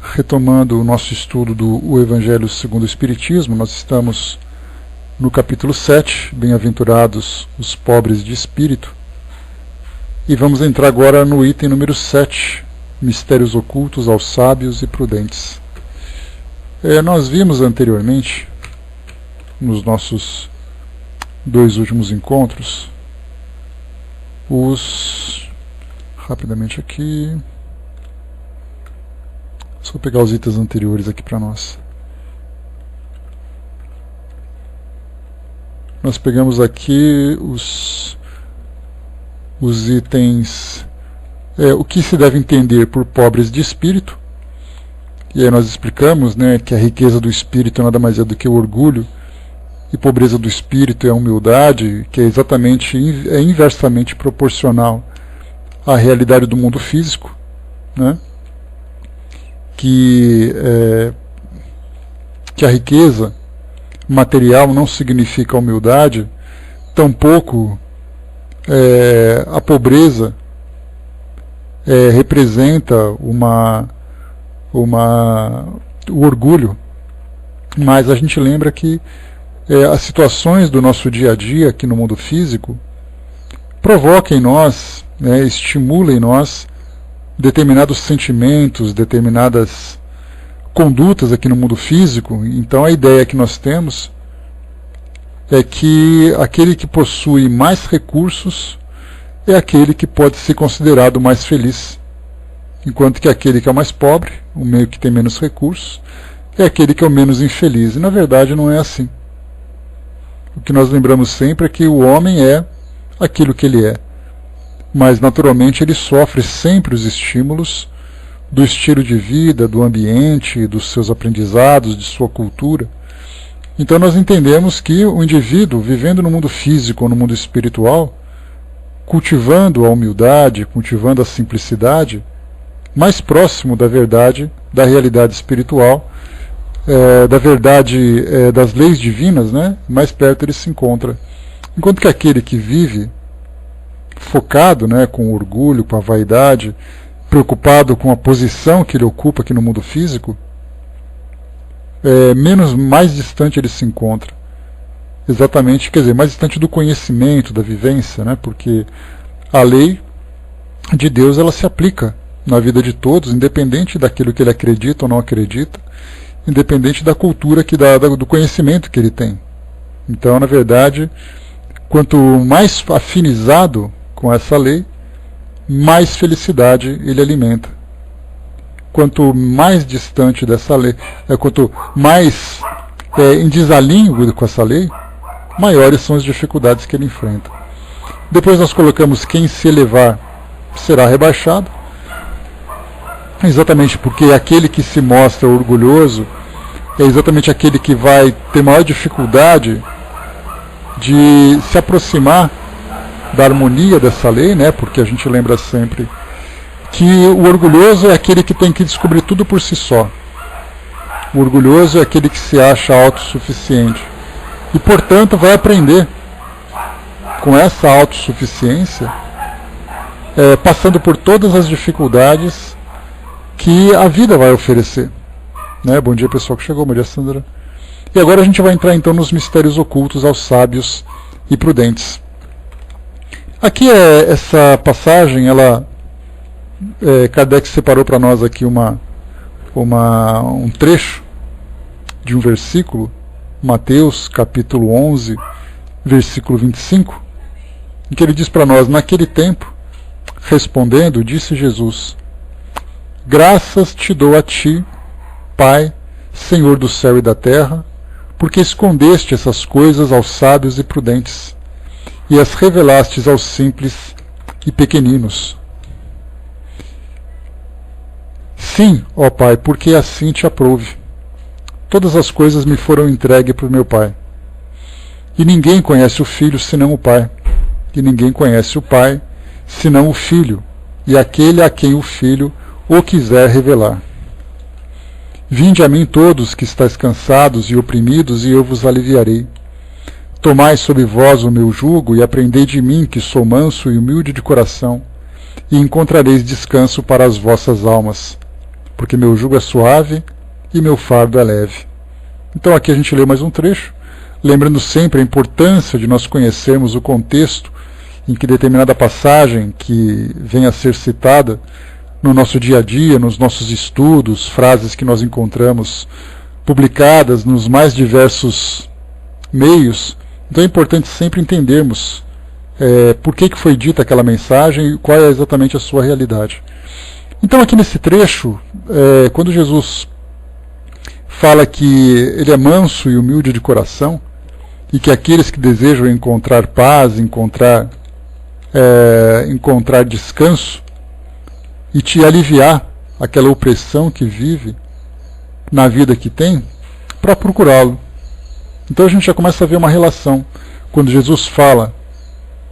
retomando o nosso estudo do Evangelho segundo o Espiritismo. Nós estamos no capítulo 7, Bem-aventurados os pobres de espírito, e vamos entrar agora no item número 7, Mistérios ocultos aos sábios e prudentes. Nós vimos anteriormente, nos nossos 2 últimos encontros, rapidamente aqui, só pegar os itens anteriores aqui para nós. Nós pegamos aqui os itens, o que se deve entender por pobres de espírito, e aí nós explicamos, que a riqueza do espírito nada mais é do que o orgulho, e pobreza do espírito é a humildade, que é inversamente proporcional à realidade do mundo físico, que a riqueza material não significa humildade, tampouco a pobreza representa o orgulho, mas a gente lembra que as situações do nosso dia a dia aqui no mundo físico provocam em nós, estimulam em nós determinados sentimentos, determinadas condutas aqui no mundo físico. Então a ideia que nós temos é que aquele que possui mais recursos é aquele que pode ser considerado mais feliz, enquanto que aquele que é o mais pobre, o meio que tem menos recursos, é aquele que é o menos infeliz. E na verdade não é assim. O que nós lembramos sempre é que o homem é aquilo que ele é, mas naturalmente ele sofre sempre os estímulos do estilo de vida, do ambiente, dos seus aprendizados, de sua cultura. Então nós entendemos que o indivíduo, vivendo no mundo físico ou no mundo espiritual, cultivando a humildade, cultivando a simplicidade, mais próximo da verdade, da realidade espiritual, da verdade das leis divinas, mais perto ele se encontra. Enquanto que aquele que vive focado, com orgulho, com a vaidade, preocupado com a posição que ele ocupa aqui no mundo físico, mais distante ele se encontra. Exatamente, mais distante do conhecimento, da vivência, porque a lei de Deus ela se aplica na vida de todos, independente daquilo que ele acredita ou não acredita, independente da cultura, do conhecimento que ele tem. Então, na verdade, quanto mais afinizado com essa lei, mais felicidade ele alimenta. Quanto mais distante dessa lei, quanto mais em desalinho com essa lei, maiores são as dificuldades que ele enfrenta. Depois nós colocamos: quem se elevar será rebaixado, exatamente porque aquele que se mostra orgulhoso é exatamente aquele que vai ter maior dificuldade de se aproximar da harmonia dessa lei, porque a gente lembra sempre que o orgulhoso é aquele que tem que descobrir tudo por si só. O orgulhoso é aquele que se acha autossuficiente e, portanto, vai aprender com essa autossuficiência, passando por todas as dificuldades que a vida vai oferecer. Bom dia, pessoal que chegou. Bom dia, Sandra. E agora a gente vai entrar então nos mistérios ocultos aos sábios e prudentes. Aqui essa passagem, Kardec separou para nós aqui um trecho de um versículo, Mateus capítulo 11, versículo 25, em que ele diz para nós: naquele tempo, respondendo, disse Jesus: graças te dou a ti, Pai, Senhor do céu e da terra, porque escondeste essas coisas aos sábios e prudentes, e as revelastes aos simples e pequeninos. Sim, ó Pai, porque assim te aprouve. Todas as coisas me foram entregues por meu Pai. E ninguém conhece o Filho senão o Pai, e ninguém conhece o Pai senão o Filho, e aquele a quem o Filho o quiser revelar. Vinde a mim todos que estáis cansados e oprimidos, e eu vos aliviarei. Tomai sobre vós o meu jugo, e aprendei de mim, que sou manso e humilde de coração, e encontrareis descanso para as vossas almas. porque meu jugo é suave e meu fardo é leve. Então aqui a gente lê mais um trecho, lembrando sempre a importância de nós conhecermos o contexto em que determinada passagem que venha a ser citada no nosso dia a dia, nos nossos estudos, frases que nós encontramos publicadas nos mais diversos meios. Então é importante sempre entendermos por que foi dita aquela mensagem e qual é exatamente a sua realidade. Então aqui nesse trecho, quando Jesus fala que ele é manso e humilde de coração, e que aqueles que desejam encontrar paz, encontrar descanso, e te aliviar aquela opressão que vive na vida que tem, para procurá-lo. Então a gente já começa a ver uma relação. Quando Jesus fala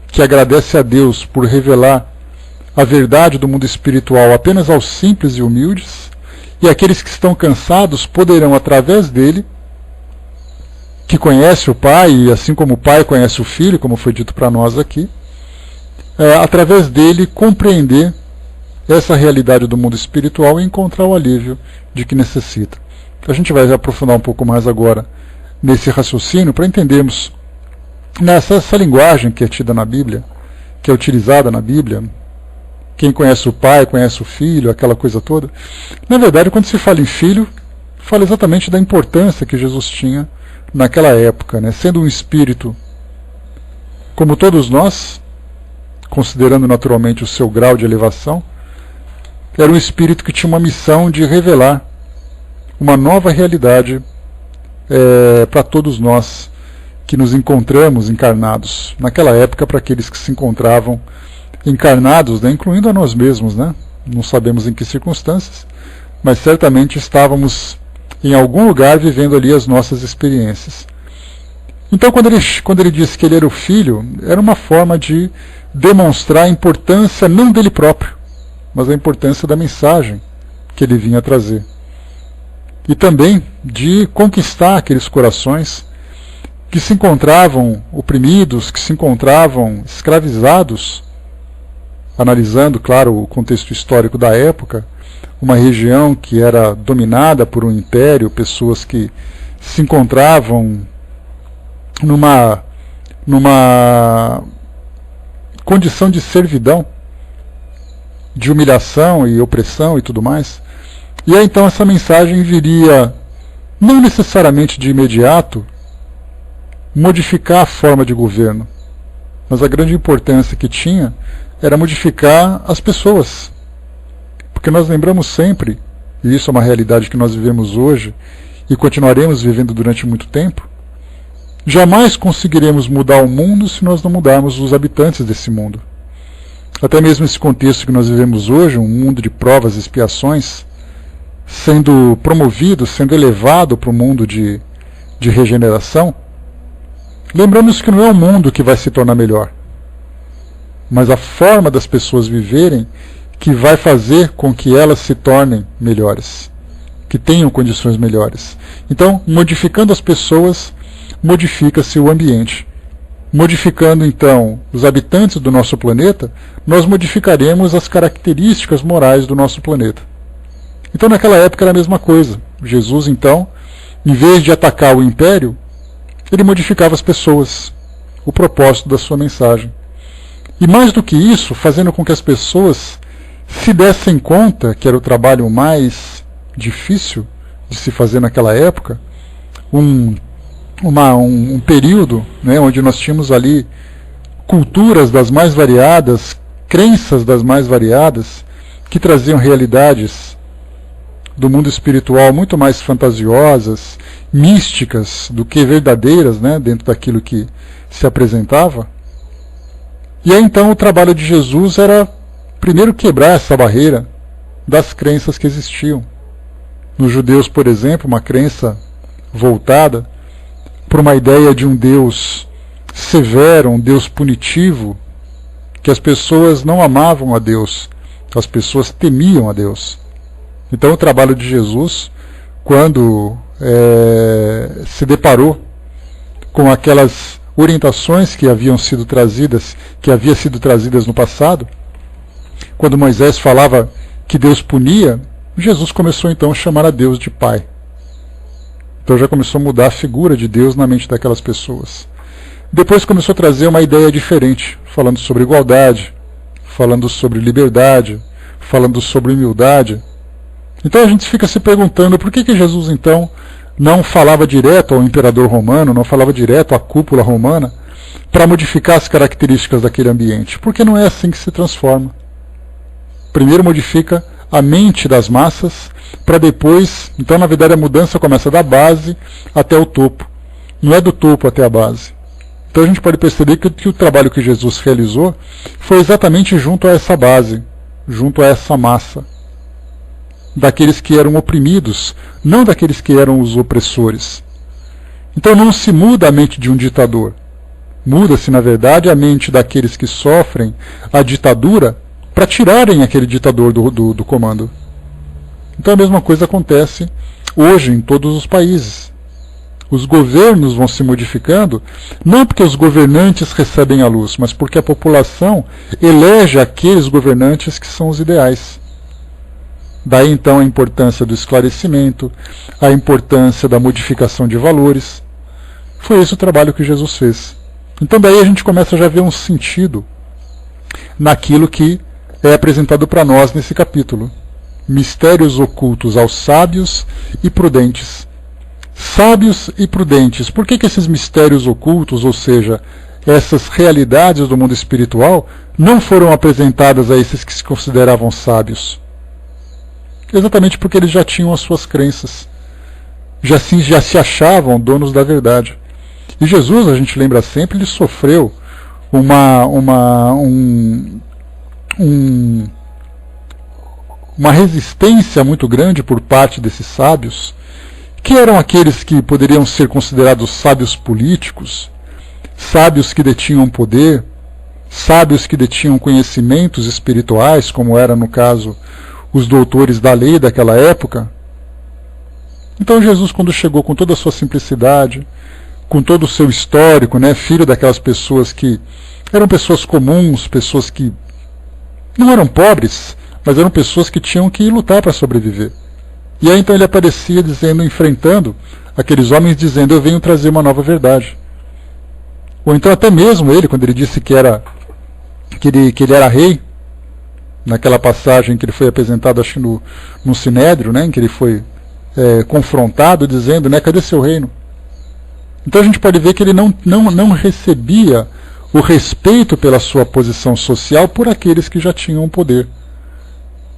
que agradece a Deus por revelar a verdade do mundo espiritual apenas aos simples e humildes, e aqueles que estão cansados poderão, através dele, que conhece o Pai, e assim como o Pai conhece o Filho, como foi dito para nós aqui, através dele compreender essa realidade do mundo espiritual e encontrar o alívio de que necessita. A gente vai aprofundar um pouco mais agora nesse raciocínio para entendermos essa linguagem que é tida na Bíblia, que é utilizada na Bíblia. Quem conhece o Pai, conhece o Filho, aquela coisa toda. Na verdade, quando se fala em Filho, fala exatamente da importância que Jesus tinha naquela época, né? Sendo um espírito como todos nós, considerando naturalmente o seu grau de elevação, era um espírito que tinha uma missão de revelar uma nova realidade para todos nós que nos encontramos encarnados. Naquela época, para aqueles que se encontravam encarnados, né, incluindo a nós mesmos, né? Não sabemos em que circunstâncias, mas certamente estávamos em algum lugar vivendo ali as nossas experiências. Então, quando ele disse que ele era o Filho, era uma forma de demonstrar a importância não dele próprio, mas a importância da mensagem que ele vinha trazer. E também de conquistar aqueles corações que se encontravam oprimidos, que se encontravam escravizados, analisando, claro, o contexto histórico da época, uma região que era dominada por um império, pessoas que se encontravam numa condição de servidão, de humilhação e opressão e tudo mais. E aí então essa mensagem viria, não necessariamente de imediato, modificar a forma de governo, mas a grande importância que tinha era modificar as pessoas. Porque nós lembramos sempre, e isso é uma realidade que nós vivemos hoje e continuaremos vivendo durante muito tempo, jamais conseguiremos mudar o mundo se nós não mudarmos os habitantes desse mundo. Até mesmo esse contexto que nós vivemos hoje, um mundo de provas e expiações, sendo promovido, sendo elevado para o mundo de regeneração, lembramos que não é o mundo que vai se tornar melhor, mas a forma das pessoas viverem que vai fazer com que elas se tornem melhores, que tenham condições melhores. Então, modificando as pessoas, modifica-se o ambiente. Modificando, então, os habitantes do nosso planeta, nós modificaremos as características morais do nosso planeta. Então, naquela época era a mesma coisa. Jesus, então, em vez de atacar o império, ele modificava as pessoas, o propósito da sua mensagem. E mais do que isso, fazendo com que as pessoas se dessem conta, que era o trabalho mais difícil de se fazer naquela época, um período, né, onde nós tínhamos ali culturas das mais variadas, crenças das mais variadas, que traziam realidades do mundo espiritual muito mais fantasiosas, místicas, do que verdadeiras, né, dentro daquilo que se apresentava. E aí então o trabalho de Jesus era primeiro quebrar essa barreira das crenças que existiam. Nos judeus, por exemplo, uma crença voltada para uma ideia de um Deus severo, um Deus punitivo, que as pessoas não amavam a Deus, as pessoas temiam a Deus. Então o trabalho de Jesus, quando se deparou com aquelas orientações que haviam sido trazidas, no passado, quando Moisés falava que Deus punia, Jesus começou então a chamar a Deus de Pai. Então já começou a mudar a figura de Deus na mente daquelas pessoas. Depois começou a trazer uma ideia diferente, falando sobre igualdade, falando sobre liberdade, falando sobre humildade. Então a gente fica se perguntando por que Jesus então não falava direto ao imperador romano, não falava direto à cúpula romana, para modificar as características daquele ambiente. Porque não é assim que se transforma. Primeiro modifica a mente das massas, para depois, então na verdade a mudança começa da base até o topo. Não é do topo até a base. Então a gente pode perceber que o trabalho que Jesus realizou foi exatamente junto a essa base, junto a essa massa, daqueles que eram oprimidos, não daqueles que eram os opressores. Então não se muda a mente de um ditador, muda-se na verdade a mente daqueles que sofrem a ditadura para tirarem aquele ditador do comando. Então a mesma coisa acontece hoje em todos os países. Os governos vão se modificando, não porque os governantes recebem a luz, mas porque a população elege aqueles governantes que são os ideais. Daí então a importância do esclarecimento, a importância da modificação de valores. Foi esse o trabalho que Jesus fez. Então daí a gente começa já a ver um sentido naquilo que é apresentado para nós nesse capítulo. Mistérios ocultos aos sábios e prudentes. Sábios e prudentes. Por que esses mistérios ocultos, ou seja, essas realidades do mundo espiritual, não foram apresentadas a esses que se consideravam sábios? Exatamente porque eles já tinham as suas crenças. Já se achavam donos da verdade. E Jesus, a gente lembra sempre, ele sofreu uma resistência muito grande por parte desses sábios, que eram aqueles que poderiam ser considerados sábios políticos, sábios que detinham poder, sábios que detinham conhecimentos espirituais, como era no caso os doutores da lei daquela época. Então Jesus, quando chegou com toda a sua simplicidade, com todo o seu histórico, filho daquelas pessoas que eram pessoas comuns, pessoas que não eram pobres, mas eram pessoas que tinham que lutar para sobreviver. E aí então ele aparecia dizendo, enfrentando aqueles homens, dizendo: eu venho trazer uma nova verdade. Ou então até mesmo ele, quando ele disse que ele era rei, naquela passagem que ele foi apresentado, acho que no Sinédrio, em que ele foi confrontado, dizendo: cadê seu reino? Então a gente pode ver que ele não recebia o respeito pela sua posição social por aqueles que já tinham poder.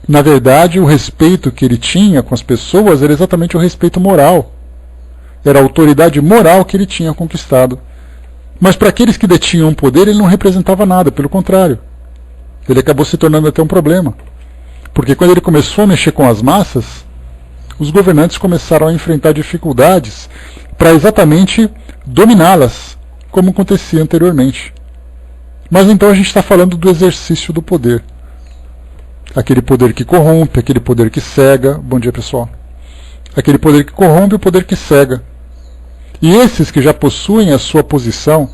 Na verdade, o respeito que ele tinha com as pessoas era exatamente o respeito moral. Era a autoridade moral que ele tinha conquistado. Mas para aqueles que detinham poder, ele não representava nada, pelo contrário. Ele acabou se tornando até um problema. Porque quando ele começou a mexer com as massas, os governantes começaram a enfrentar dificuldades para exatamente dominá-las, como acontecia anteriormente. Mas então a gente está falando do exercício do poder. Aquele poder que corrompe, aquele poder que cega. Bom dia, pessoal. Aquele poder que corrompe e o poder que cega. E esses que já possuem a sua posição,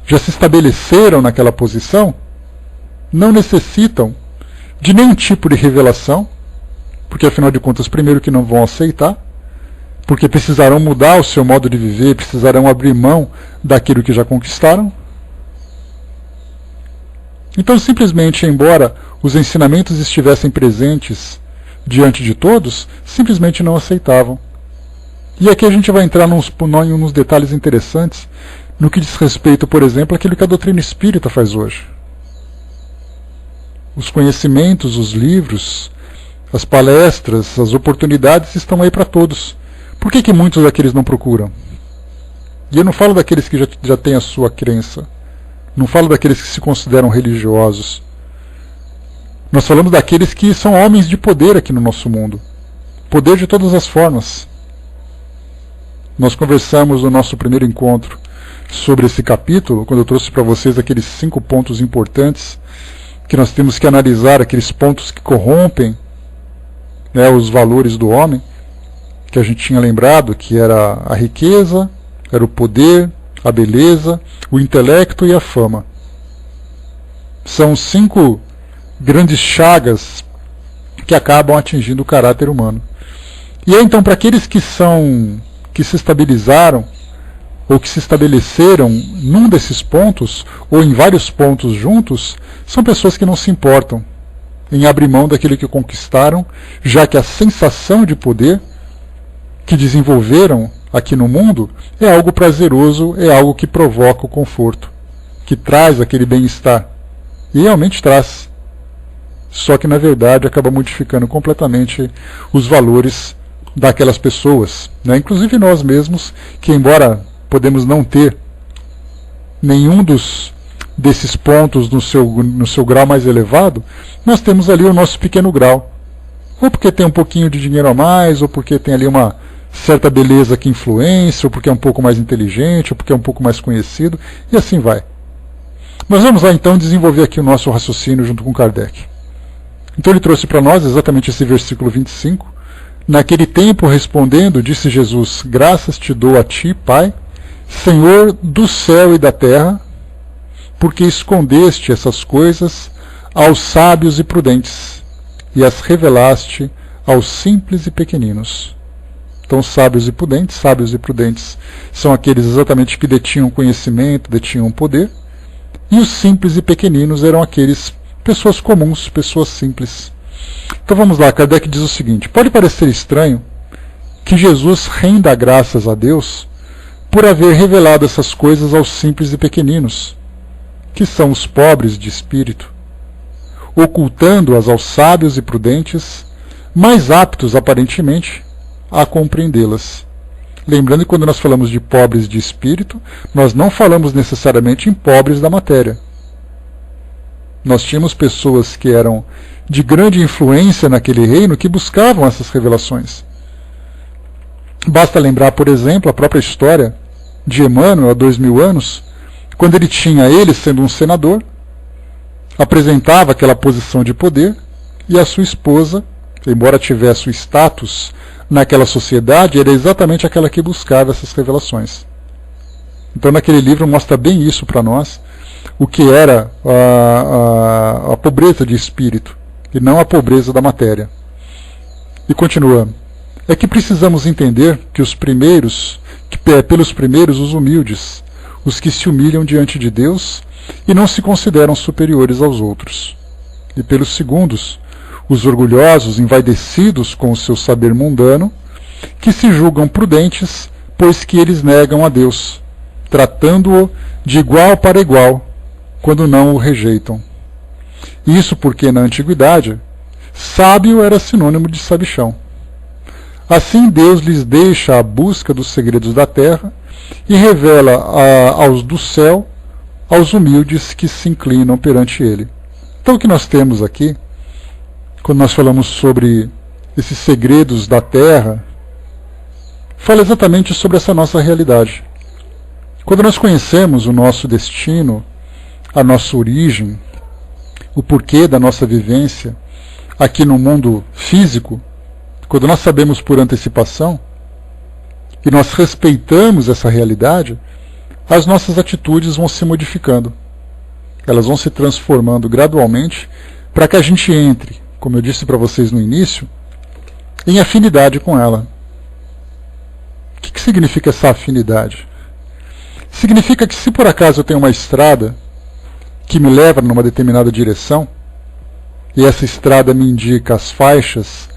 já se estabeleceram naquela posição, não necessitam de nenhum tipo de revelação, porque afinal de contas, primeiro que não vão aceitar, porque precisarão mudar o seu modo de viver, precisarão abrir mão daquilo que já conquistaram. Então, simplesmente, embora os ensinamentos estivessem presentes diante de todos, simplesmente não aceitavam. E aqui a gente vai entrar em uns detalhes interessantes no que diz respeito, por exemplo, àquilo que a doutrina espírita faz hoje. Os conhecimentos, os livros, as palestras, as oportunidades estão aí para todos. Por que muitos daqueles não procuram? E eu não falo daqueles que já têm a sua crença. Não falo daqueles que se consideram religiosos. Nós falamos daqueles que são homens de poder aqui no nosso mundo. Poder de todas as formas. Nós conversamos no nosso primeiro encontro sobre esse capítulo, quando eu trouxe para vocês aqueles 5 pontos importantes, que nós temos que analisar, aqueles pontos que corrompem os valores do homem, que a gente tinha lembrado, que era a riqueza, era o poder, a beleza, o intelecto e a fama. São 5 grandes chagas que acabam atingindo o caráter humano. E aí, então, para aqueles que se estabilizaram ou que se estabeleceram num desses pontos, ou em vários pontos juntos, são pessoas que não se importam em abrir mão daquilo que conquistaram, já que a sensação de poder que desenvolveram aqui no mundo é algo prazeroso, é algo que provoca o conforto, que traz aquele bem-estar. E realmente traz. Só que, na verdade, acaba modificando completamente os valores daquelas pessoas, né? Inclusive nós mesmos, que embora podemos não ter nenhum desses pontos no seu grau mais elevado, nós temos ali o nosso pequeno grau. Ou porque tem um pouquinho de dinheiro a mais, ou porque tem ali uma certa beleza que influencia, ou porque é um pouco mais inteligente, ou porque é um pouco mais conhecido, e assim vai. Mas vamos lá então desenvolver aqui o nosso raciocínio junto com Kardec. Então ele trouxe para nós exatamente esse versículo 25. Naquele tempo, respondendo, disse Jesus: graças te dou a ti, Pai, Senhor do céu e da terra, porque escondeste essas coisas aos sábios e prudentes, e as revelaste aos simples e pequeninos. Então, sábios e prudentes são aqueles exatamente que detinham conhecimento, detinham poder, e os simples e pequeninos eram aqueles pessoas comuns, pessoas simples. Então vamos lá, Kardec diz o seguinte: pode parecer estranho que Jesus renda graças a Deus por haver revelado essas coisas aos simples e pequeninos, que são os pobres de espírito, ocultando-as aos sábios e prudentes, mais aptos aparentemente a compreendê-las. Lembrando que quando nós falamos de pobres de espírito, nós não falamos necessariamente em pobres da matéria. Nós tínhamos pessoas que eram de grande influência naquele reino que buscavam essas revelações. Basta lembrar, por exemplo, a própria história de Emmanuel há 2000 anos, quando ele sendo um senador, apresentava aquela posição de poder, e a sua esposa, embora tivesse o status naquela sociedade, era exatamente aquela que buscava essas revelações. Então naquele livro mostra bem isso para nós, o que era a pobreza de espírito, e não a pobreza da matéria. E continua: é que precisamos entender que pelos primeiros os humildes, os que se humilham diante de Deus e não se consideram superiores aos outros, e pelos segundos, os orgulhosos, envaidecidos com o seu saber mundano, que se julgam prudentes, pois que eles negam a Deus, tratando-o de igual para igual, quando não o rejeitam. Isso porque, na antiguidade, sábio era sinônimo de sabichão. Assim Deus lhes deixa a busca dos segredos da terra e revela aos do céu, aos humildes que se inclinam perante ele. Então o que nós temos aqui, quando nós falamos sobre esses segredos da terra, fala exatamente sobre essa nossa realidade. Quando nós conhecemos o nosso destino, a nossa origem, o porquê da nossa vivência aqui no mundo físico, quando nós sabemos por antecipação e nós respeitamos essa realidade, as nossas atitudes vão se modificando. Elas vão se transformando gradualmente para que a gente entre, como eu disse para vocês no início, em afinidade com ela. O que significa essa afinidade? Significa que se por acaso eu tenho uma estrada que me leva numa determinada direção, e essa estrada me indica as faixas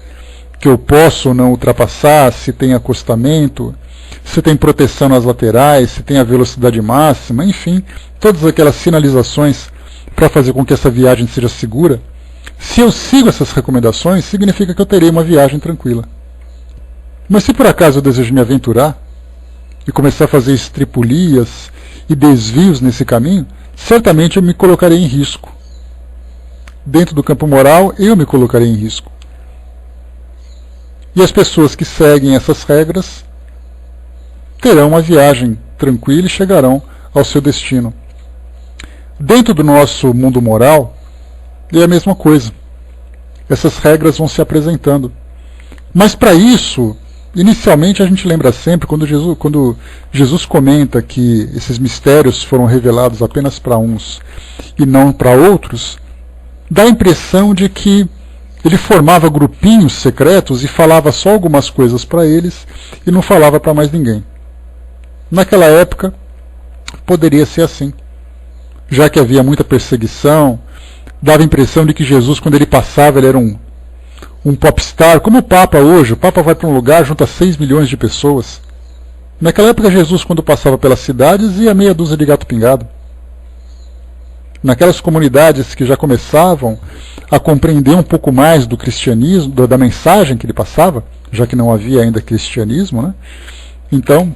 que eu posso ou não ultrapassar, se tem acostamento, se tem proteção nas laterais, se tem a velocidade máxima, enfim, todas aquelas sinalizações para fazer com que essa viagem seja segura. Se eu sigo essas recomendações, significa que eu terei uma viagem tranquila. Mas se por acaso eu desejo me aventurar e começar a fazer estripulias e desvios nesse caminho, certamente eu me colocarei em risco. Dentro do campo moral, eu me colocarei em risco. E as pessoas que seguem essas regras terão uma viagem tranquila e chegarão ao seu destino. Dentro do nosso mundo moral, é a mesma coisa. Essas regras vão se apresentando. Mas para isso, inicialmente a gente lembra sempre, quando Jesus comenta que esses mistérios foram revelados apenas para uns e não para outros, dá a impressão de que Ele formava grupinhos secretos e falava só algumas coisas para eles e não falava para mais ninguém. Naquela época, poderia ser assim. Já que havia muita perseguição, dava a impressão de que Jesus, quando ele passava, ele era um popstar, como o Papa hoje. O Papa vai para um lugar, junta 6 milhões de pessoas. Naquela época, Jesus, quando passava pelas cidades, ia meia dúzia de gato pingado. Naquelas comunidades que já começavam a compreender um pouco mais do cristianismo, da mensagem que ele passava, já que não havia ainda cristianismo, né? Então,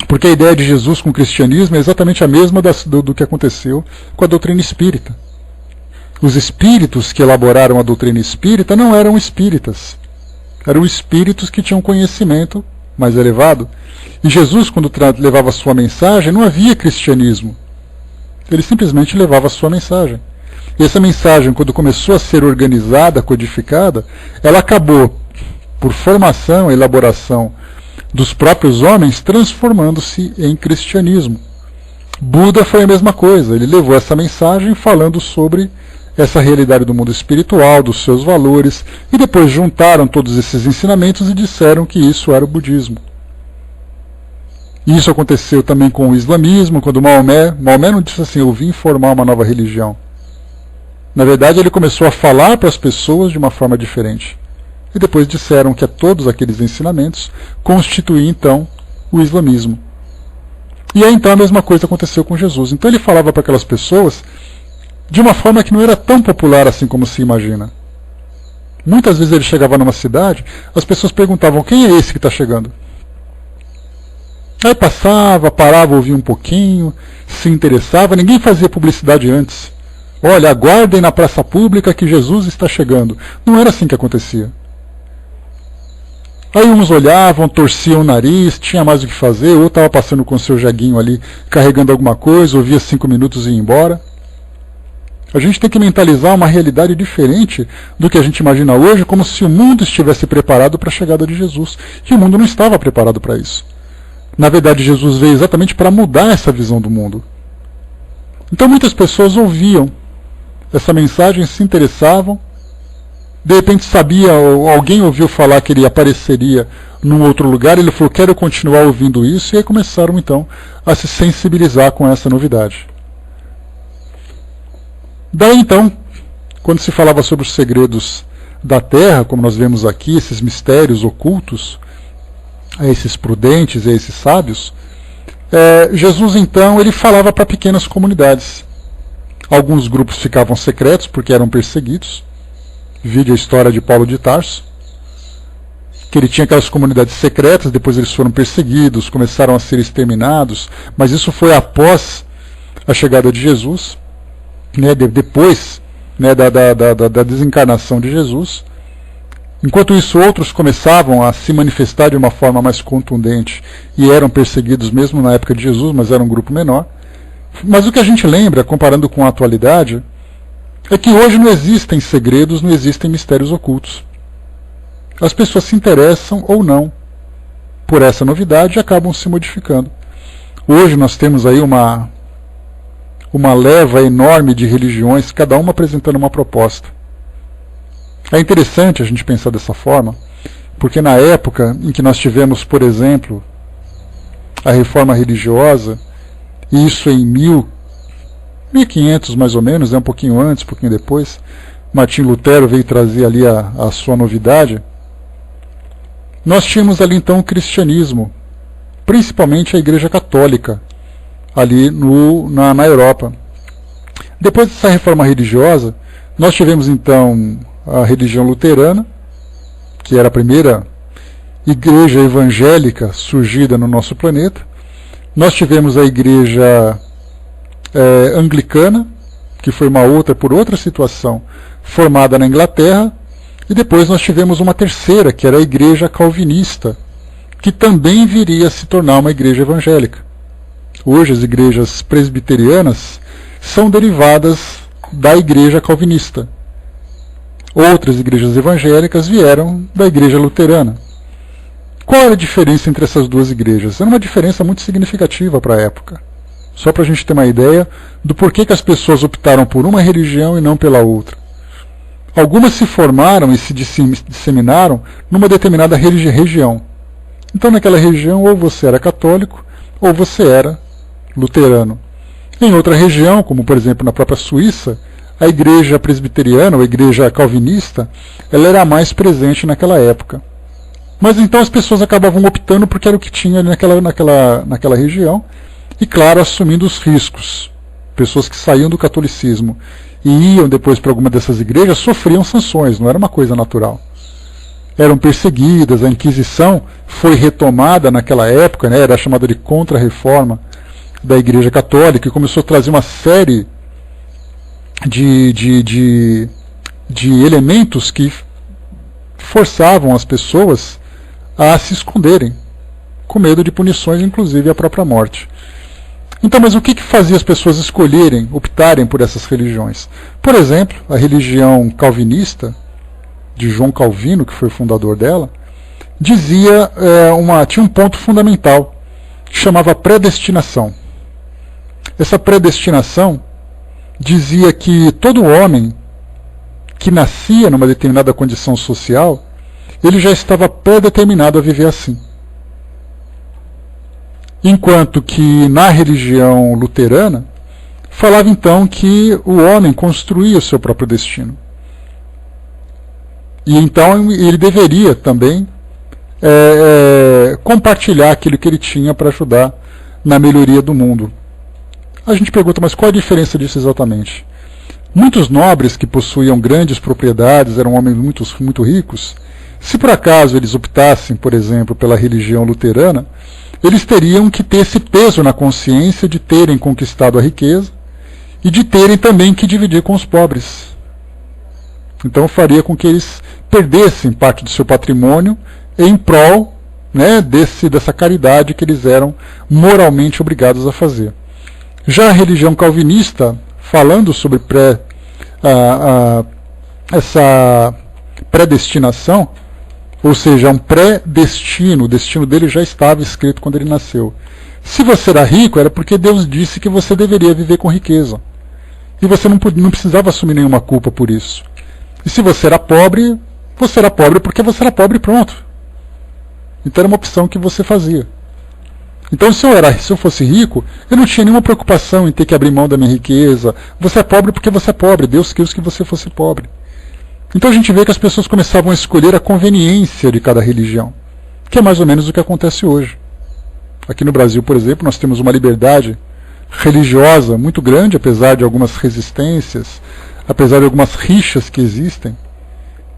porque a ideia de Jesus com o cristianismo é exatamente a mesma do que aconteceu com a doutrina espírita. Os espíritos que elaboraram a doutrina espírita não eram espíritas. Eram espíritos que tinham conhecimento mais elevado. E Jesus, quando levava a sua mensagem, não havia cristianismo. Ele simplesmente levava a sua mensagem. E essa mensagem, quando começou a ser organizada, codificada, ela acabou, por formação e elaboração dos próprios homens, transformando-se em cristianismo. Buda foi a mesma coisa. Ele levou essa mensagem falando sobre essa realidade do mundo espiritual, dos seus valores, e depois juntaram todos esses ensinamentos e disseram que isso era o budismo. Isso aconteceu também com o islamismo, quando Maomé não disse assim, eu vim formar uma nova religião. Na verdade, ele começou a falar para as pessoas de uma forma diferente. E depois disseram que todos aqueles ensinamentos constituíam, então, o islamismo. E aí, então, a mesma coisa aconteceu com Jesus. Então, ele falava para aquelas pessoas de uma forma que não era tão popular assim como se imagina. Muitas vezes ele chegava numa cidade, as pessoas perguntavam, quem é esse que está chegando? Aí passava, parava, ouvia um pouquinho, se interessava, ninguém fazia publicidade antes. Olha, aguardem na praça pública que Jesus está chegando. Não era assim que acontecia. Aí uns olhavam, torciam o nariz, tinha mais o que fazer, ou estava passando com o seu jeguinho ali, carregando alguma coisa, ouvia 5 minutos e ia embora. A gente tem que mentalizar uma realidade diferente do que a gente imagina hoje, como se o mundo estivesse preparado para a chegada de Jesus. E o mundo não estava preparado para isso. Na verdade, Jesus veio exatamente para mudar essa visão do mundo. Então muitas pessoas ouviam essa mensagem, se interessavam, de repente sabia, ou alguém ouviu falar que ele apareceria num outro lugar, ele falou, quero continuar ouvindo isso, e aí começaram então a se sensibilizar com essa novidade. Daí então, quando se falava sobre os segredos da Terra, como nós vemos aqui, esses mistérios ocultos, a esses prudentes, a esses sábios, Jesus então ele falava para pequenas comunidades. Alguns grupos ficavam secretos porque eram perseguidos. Vide a história de Paulo de Tarso, que ele tinha aquelas comunidades secretas, depois eles foram perseguidos, começaram a ser exterminados, mas isso foi após a chegada de Jesus, né, depois, né, da desencarnação de Jesus. Enquanto isso, outros começavam a se manifestar de uma forma mais contundente e eram perseguidos mesmo na época de Jesus, mas era um grupo menor. Mas o que a gente lembra, comparando com a atualidade, é que hoje não existem segredos, não existem mistérios ocultos. As pessoas se interessam ou não por essa novidade e acabam se modificando. Hoje nós temos aí uma leva enorme de religiões, cada uma apresentando uma proposta. É interessante a gente pensar dessa forma, porque na época em que nós tivemos, por exemplo, a reforma religiosa, isso em 1500 mais ou menos, um pouquinho antes, um pouquinho depois, Martim Lutero veio trazer ali a sua novidade, nós tínhamos ali então o cristianismo, principalmente a Igreja Católica, ali na Europa. Depois dessa reforma religiosa, nós tivemos então a religião luterana, que era a primeira igreja evangélica surgida no nosso planeta. Nós tivemos a igreja anglicana, que foi por outra situação, formada na Inglaterra, e depois nós tivemos uma terceira, que era a igreja calvinista, que também viria a se tornar uma igreja evangélica. Hoje as igrejas presbiterianas são derivadas da igreja calvinista. Outras igrejas evangélicas vieram da igreja luterana. Qual era a diferença entre essas duas igrejas? Era uma diferença muito significativa para a época. Só para a gente ter uma ideia do porquê que as pessoas optaram por uma religião e não pela outra. algumas se formaram e se disseminaram numa determinada região. Então naquela região ou você era católico ou você era luterano. Em outra região, como por exemplo na própria Suíça, a igreja presbiteriana ou a igreja calvinista, ela era mais presente naquela época. Mas então as pessoas acabavam optando porque era o que tinha naquela região, e claro, assumindo os riscos. Pessoas que saíam do catolicismo e iam depois para alguma dessas igrejas sofriam sanções, não era uma coisa natural. Eram perseguidas, a Inquisição foi retomada naquela época, né, era chamada de Contra-Reforma da Igreja Católica, e começou a trazer uma série de elementos que forçavam as pessoas a se esconderem, com medo de punições, inclusive a própria morte. Então, mas o que fazia as pessoas escolherem, optarem por essas religiões? Por exemplo, a religião calvinista, de João Calvino, que foi o fundador dela, tinha um ponto fundamental, que chamava predestinação. Essa predestinação dizia que todo homem que nascia numa determinada condição social, ele já estava predeterminado a viver assim. Enquanto que na religião luterana, falava então que o homem construía o seu próprio destino. E então ele deveria também compartilhar aquilo que ele tinha para ajudar na melhoria do mundo. A gente pergunta, mas qual a diferença disso exatamente? Muitos nobres que possuíam grandes propriedades, eram homens muito ricos, se por acaso eles optassem, por exemplo, pela religião luterana, eles teriam que ter esse peso na consciência de terem conquistado a riqueza e de terem também que dividir com os pobres. Então faria com que eles perdessem parte do seu patrimônio em prol, né, dessa caridade que eles eram moralmente obrigados a fazer. Já a religião calvinista, falando sobre essa predestinação, ou seja, um pré-destino, o destino dele já estava escrito quando ele nasceu. Se você era rico, era porque Deus disse que você deveria viver com riqueza. E você não precisava assumir nenhuma culpa por isso. E se você era pobre porque você era pobre e pronto. Então era uma opção que você fazia. Então se eu fosse rico, eu não tinha nenhuma preocupação em ter que abrir mão da minha riqueza. Você é pobre porque você é pobre. Deus quis que você fosse pobre. Então a gente vê que as pessoas começavam a escolher a conveniência de cada religião, que é mais ou menos o que acontece hoje. Aqui no Brasil, por exemplo, nós temos uma liberdade religiosa muito grande, apesar de algumas resistências, apesar de algumas rixas que existem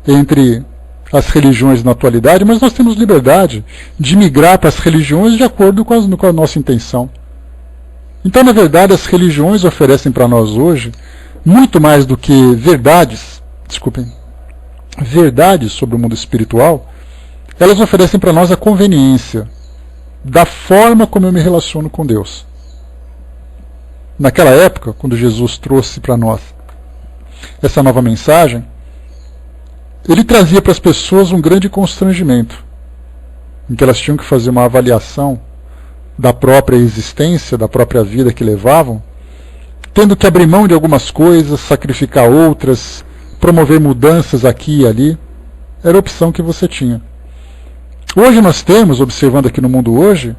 entre as religiões na atualidade, mas nós temos liberdade de migrar para as religiões de acordo com a nossa intenção. Então, na verdade, as religiões oferecem para nós hoje muito mais do que verdades sobre o mundo espiritual. Elas oferecem para nós a conveniência da forma como eu me relaciono com Deus. Naquela época, quando Jesus trouxe para nós essa nova mensagem, ele trazia para as pessoas um grande constrangimento, em que elas tinham que fazer uma avaliação da própria existência, da própria vida que levavam, tendo que abrir mão de algumas coisas, sacrificar outras, promover mudanças aqui e ali. Era a opção que você tinha. Hoje nós temos, observando aqui no mundo hoje,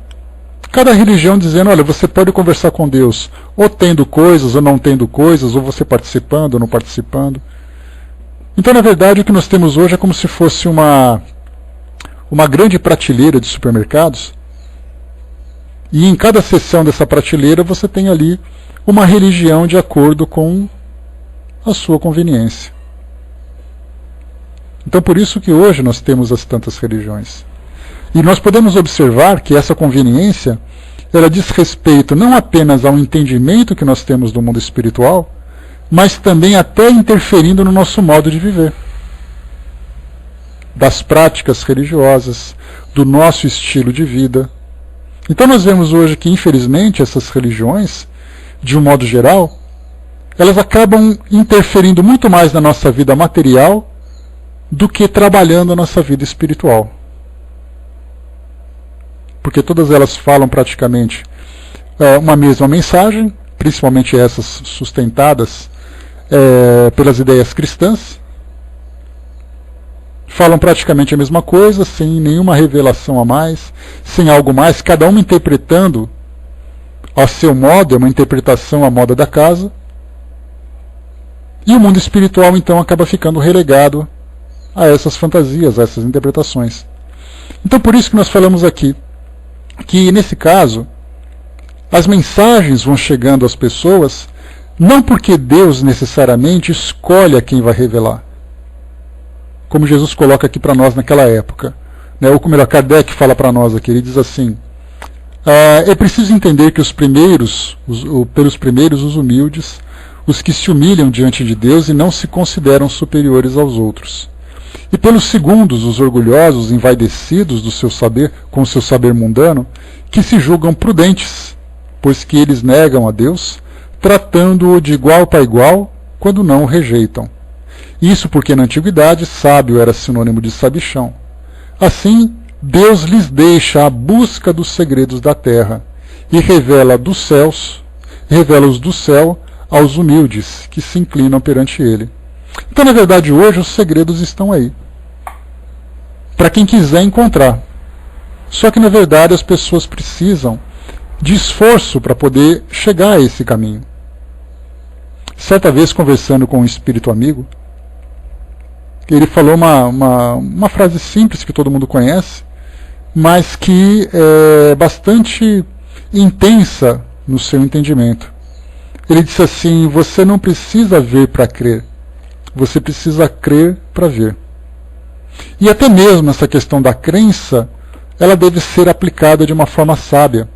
cada religião dizendo, olha, você pode conversar com Deus, ou tendo coisas, ou não tendo coisas, ou você participando, ou não participando. Então, na verdade, o que nós temos hoje é como se fosse uma grande prateleira de supermercados, e em cada seção dessa prateleira você tem ali uma religião de acordo com a sua conveniência. Então, por isso que hoje nós temos as tantas religiões. E nós podemos observar que essa conveniência, ela diz respeito não apenas ao entendimento que nós temos do mundo espiritual, mas também até interferindo no nosso modo de viver, das práticas religiosas, do nosso estilo de vida. Então nós vemos hoje que, infelizmente, essas religiões, de um modo geral, elas acabam interferindo muito mais na nossa vida material do que trabalhando a nossa vida espiritual. Porque todas elas falam praticamente uma mesma mensagem, principalmente essas sustentadas pelas ideias cristãs, falam praticamente a mesma coisa, sem nenhuma revelação a mais, sem algo mais, cada uma interpretando a seu modo, é uma interpretação à moda da casa. E o mundo espiritual, então, acaba ficando relegado a essas fantasias, a essas interpretações. Então, por isso que nós falamos aqui, que nesse caso, as mensagens vão chegando às pessoas, não porque Deus necessariamente escolhe a quem vai revelar, como Jesus coloca aqui para nós naquela época. Ou como Kardec fala para nós aqui, ele diz assim, é preciso entender que pelos primeiros os humildes, os que se humilham diante de Deus e não se consideram superiores aos outros. E pelos segundos, os orgulhosos, envaidecidos do seu saber, com o seu saber mundano, que se julgam prudentes, pois que eles negam a Deus, tratando-o de igual para igual, quando não o rejeitam. Isso porque na antiguidade sábio era sinônimo de sabichão. Assim, Deus lhes deixa a busca dos segredos da terra e revela-os do céu aos humildes que se inclinam perante ele. Então, na verdade, hoje os segredos estão aí, para quem quiser encontrar. Só que, na verdade, as pessoas precisam de esforço para poder chegar a esse caminho. Certa vez, conversando com um espírito amigo, ele falou uma frase simples que todo mundo conhece, mas que é bastante intensa no seu entendimento. Ele disse assim: você não precisa ver para crer, você precisa crer para ver. E até mesmo essa questão da crença, ela deve ser aplicada de uma forma sábia.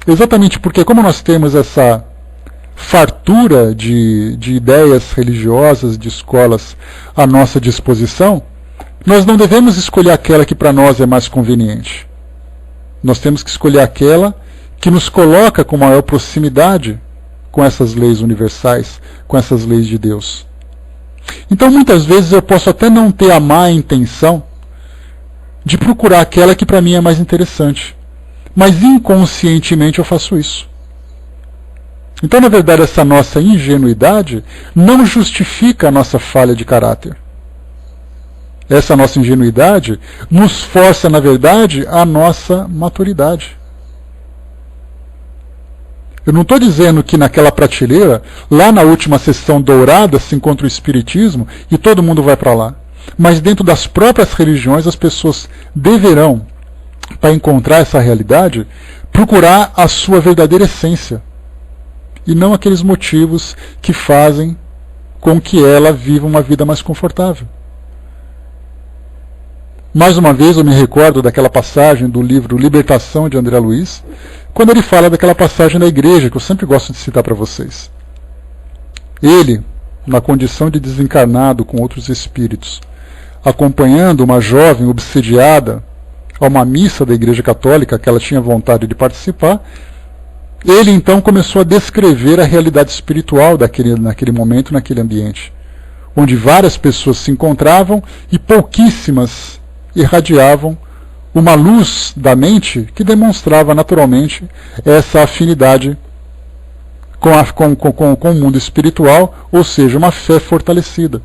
Exatamente porque, como nós temos essa fartura de ideias religiosas, de escolas à nossa disposição, nós não devemos escolher aquela que para nós é mais conveniente. Nós temos que escolher aquela que nos coloca com maior proximidade com essas leis universais, com essas leis de Deus. Então, muitas vezes eu posso até não ter a má intenção de procurar aquela que para mim é mais interessante, mas inconscientemente eu faço isso. Então, na verdade, essa nossa ingenuidade não justifica a nossa falha de caráter. Essa nossa ingenuidade nos força, na verdade, a nossa maturidade. Eu não estou dizendo que naquela prateleira, lá na última sessão dourada, se encontra o Espiritismo e todo mundo vai para lá. Mas dentro das próprias religiões, as pessoas deverão, para encontrar essa realidade, procurar a sua verdadeira essência. E não aqueles motivos que fazem com que ela viva uma vida mais confortável. Mais uma vez eu me recordo daquela passagem do livro Libertação, de André Luiz, quando ele fala daquela passagem da igreja, que eu sempre gosto de citar para vocês. Ele, na condição de desencarnado com outros espíritos, acompanhando uma jovem obsediada a uma missa da Igreja Católica que ela tinha vontade de participar, ele então começou a descrever a realidade espiritual naquele momento, naquele ambiente, onde várias pessoas se encontravam e pouquíssimas irradiavam uma luz da mente que demonstrava naturalmente essa afinidade com o mundo espiritual, ou seja, uma fé fortalecida.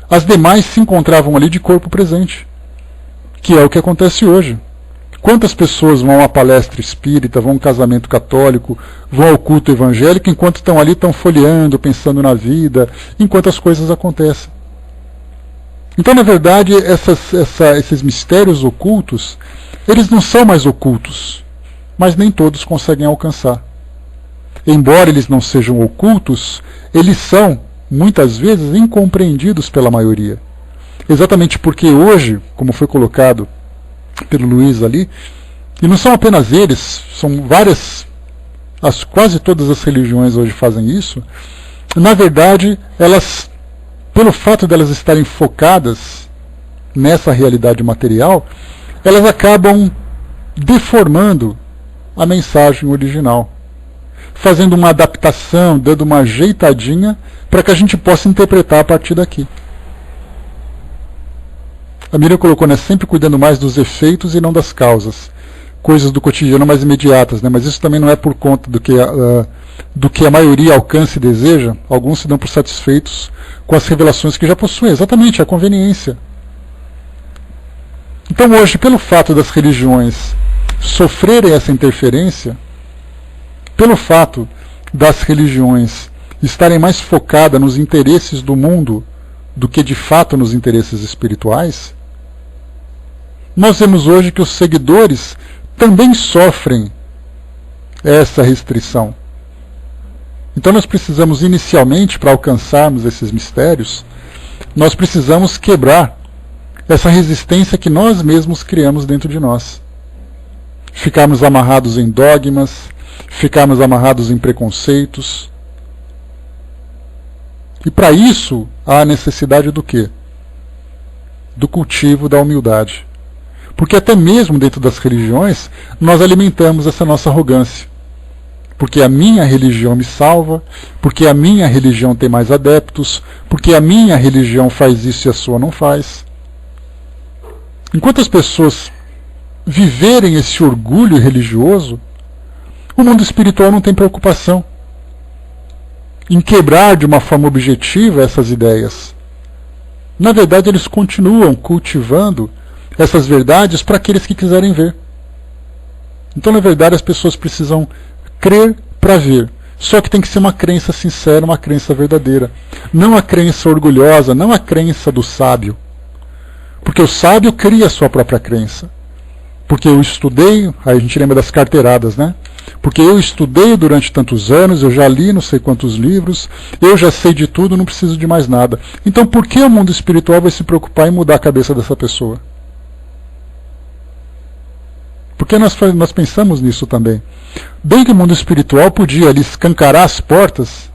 As demais se encontravam ali de corpo presente, que é o que acontece hoje. Quantas pessoas vão à palestra espírita, vão ao casamento católico, vão ao culto evangélico, enquanto estão ali, estão folheando, pensando na vida, enquanto as coisas acontecem. Então, na verdade, esses mistérios ocultos, eles não são mais ocultos, mas nem todos conseguem alcançar. Embora eles não sejam ocultos, eles são, muitas vezes, incompreendidos pela maioria. Exatamente porque hoje, como foi colocado pelo Luiz ali, e não são apenas eles, são várias, quase todas as religiões hoje fazem isso, na verdade, elas, pelo fato de elas estarem focadas nessa realidade material, elas acabam deformando a mensagem original, fazendo uma adaptação, dando uma ajeitadinha para que a gente possa interpretar a partir daqui. A Miriam colocou, né, sempre cuidando mais dos efeitos e não das causas. Coisas do cotidiano mais imediatas, né, mas isso também não é por conta do que a maioria alcança e deseja. Alguns se dão por satisfeitos com as revelações que já possuem. Exatamente, a conveniência. Então hoje, pelo fato das religiões sofrerem essa interferência, pelo fato das religiões estarem mais focadas nos interesses do mundo do que de fato nos interesses espirituais, nós vemos hoje que os seguidores também sofrem essa restrição. Então nós precisamos inicialmente, para alcançarmos esses mistérios, nós precisamos quebrar essa resistência que nós mesmos criamos dentro de nós. Ficarmos amarrados em dogmas, ficarmos amarrados em preconceitos. E para isso há a necessidade do quê? Do cultivo da humildade. Porque até mesmo dentro das religiões, nós alimentamos essa nossa arrogância. Porque a minha religião me salva, porque a minha religião tem mais adeptos, porque a minha religião faz isso e a sua não faz. Enquanto as pessoas viverem esse orgulho religioso, o mundo espiritual não tem preocupação em quebrar de uma forma objetiva essas ideias. Na verdade, eles continuam cultivando essas verdades para aqueles que quiserem ver. Então, na verdade, as pessoas precisam crer para ver. Só que tem que ser uma crença sincera, uma crença verdadeira. Não a crença orgulhosa, não a crença do sábio. Porque o sábio cria a sua própria crença. Porque eu estudei, aí a gente lembra das carteiradas, né? Porque eu estudei durante tantos anos, eu já li não sei quantos livros, eu já sei de tudo, não preciso de mais nada. Então por que o mundo espiritual vai se preocupar em mudar a cabeça dessa pessoa? Porque nós pensamos nisso também. Bem que o mundo espiritual podia ali escancarar as portas,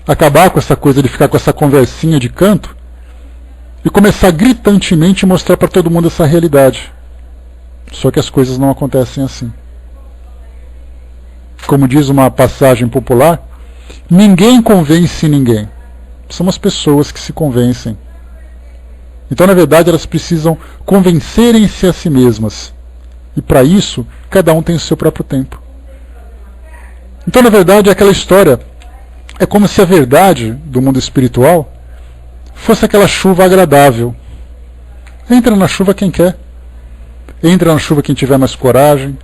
acabar com essa coisa de ficar com essa conversinha de canto, e começar gritantemente a mostrar para todo mundo essa realidade. Só que as coisas não acontecem assim. Como diz uma passagem popular, ninguém convence ninguém. São as pessoas que se convencem. Então, na verdade, elas precisam convencerem-se a si mesmas. E para isso, cada um tem o seu próprio tempo. Então, na verdade, aquela história é como se a verdade do mundo espiritual fosse aquela chuva agradável. Entra na chuva quem quer. Entra na chuva quem tiver mais coragem.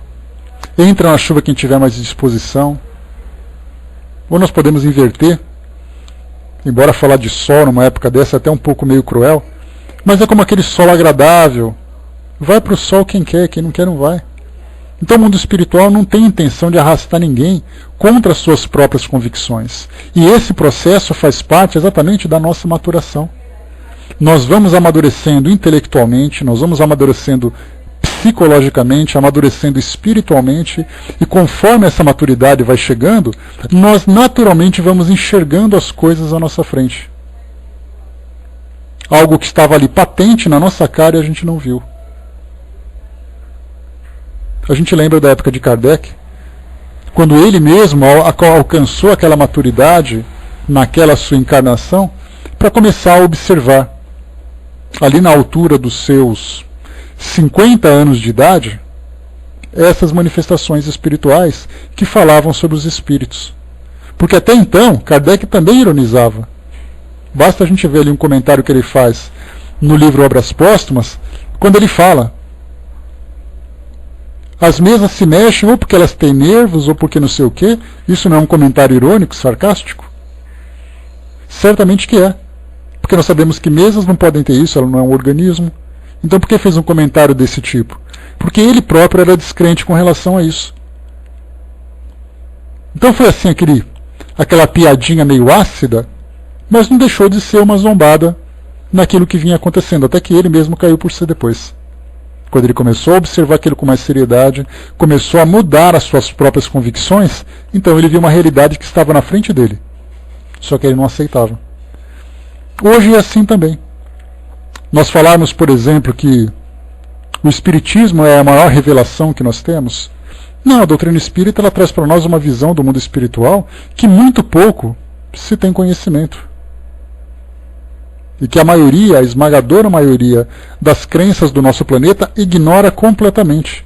Entra na chuva quem tiver mais disposição. Ou nós podemos inverter. Embora falar de sol numa época dessa é até um pouco meio cruel. Mas é como aquele sol agradável. Vai para o sol quem quer não vai. Então o mundo espiritual não tem intenção de arrastar ninguém contra as suas próprias convicções. E esse processo faz parte exatamente da nossa maturação. Nós vamos amadurecendo intelectualmente, nós vamos amadurecendo psicologicamente, amadurecendo espiritualmente, e conforme essa maturidade vai chegando, nós naturalmente vamos enxergando as coisas à nossa frente. Algo que estava ali patente na nossa cara e a gente não viu. A gente lembra da época de Kardec, quando ele mesmo alcançou aquela maturidade naquela sua encarnação, para começar a observar, ali na altura dos seus 50 anos de idade, essas manifestações espirituais que falavam sobre os espíritos. Porque até então, Kardec também ironizava. Basta a gente ver ali um comentário que ele faz no livro Obras Póstumas, quando ele fala: as mesas se mexem ou porque elas têm nervos ou porque não sei o quê. Isso não é um comentário irônico, sarcástico? Certamente que é. Porque nós sabemos que mesas não podem ter isso, ela não é um organismo. Então por que fez um comentário desse tipo? Porque ele próprio era descrente com relação a isso. Então foi assim aquela piadinha meio ácida, mas não deixou de ser uma zombada naquilo que vinha acontecendo, até que ele mesmo caiu por si depois. Quando ele começou a observar aquilo com mais seriedade, começou a mudar as suas próprias convicções, então ele viu uma realidade que estava na frente dele. Só que ele não aceitava. Hoje é assim também. Nós falarmos, por exemplo, que o Espiritismo é a maior revelação que nós temos. Não, a doutrina espírita ela traz para nós uma visão do mundo espiritual que muito pouco se tem conhecimento. E que a esmagadora maioria das crenças do nosso planeta ignora completamente.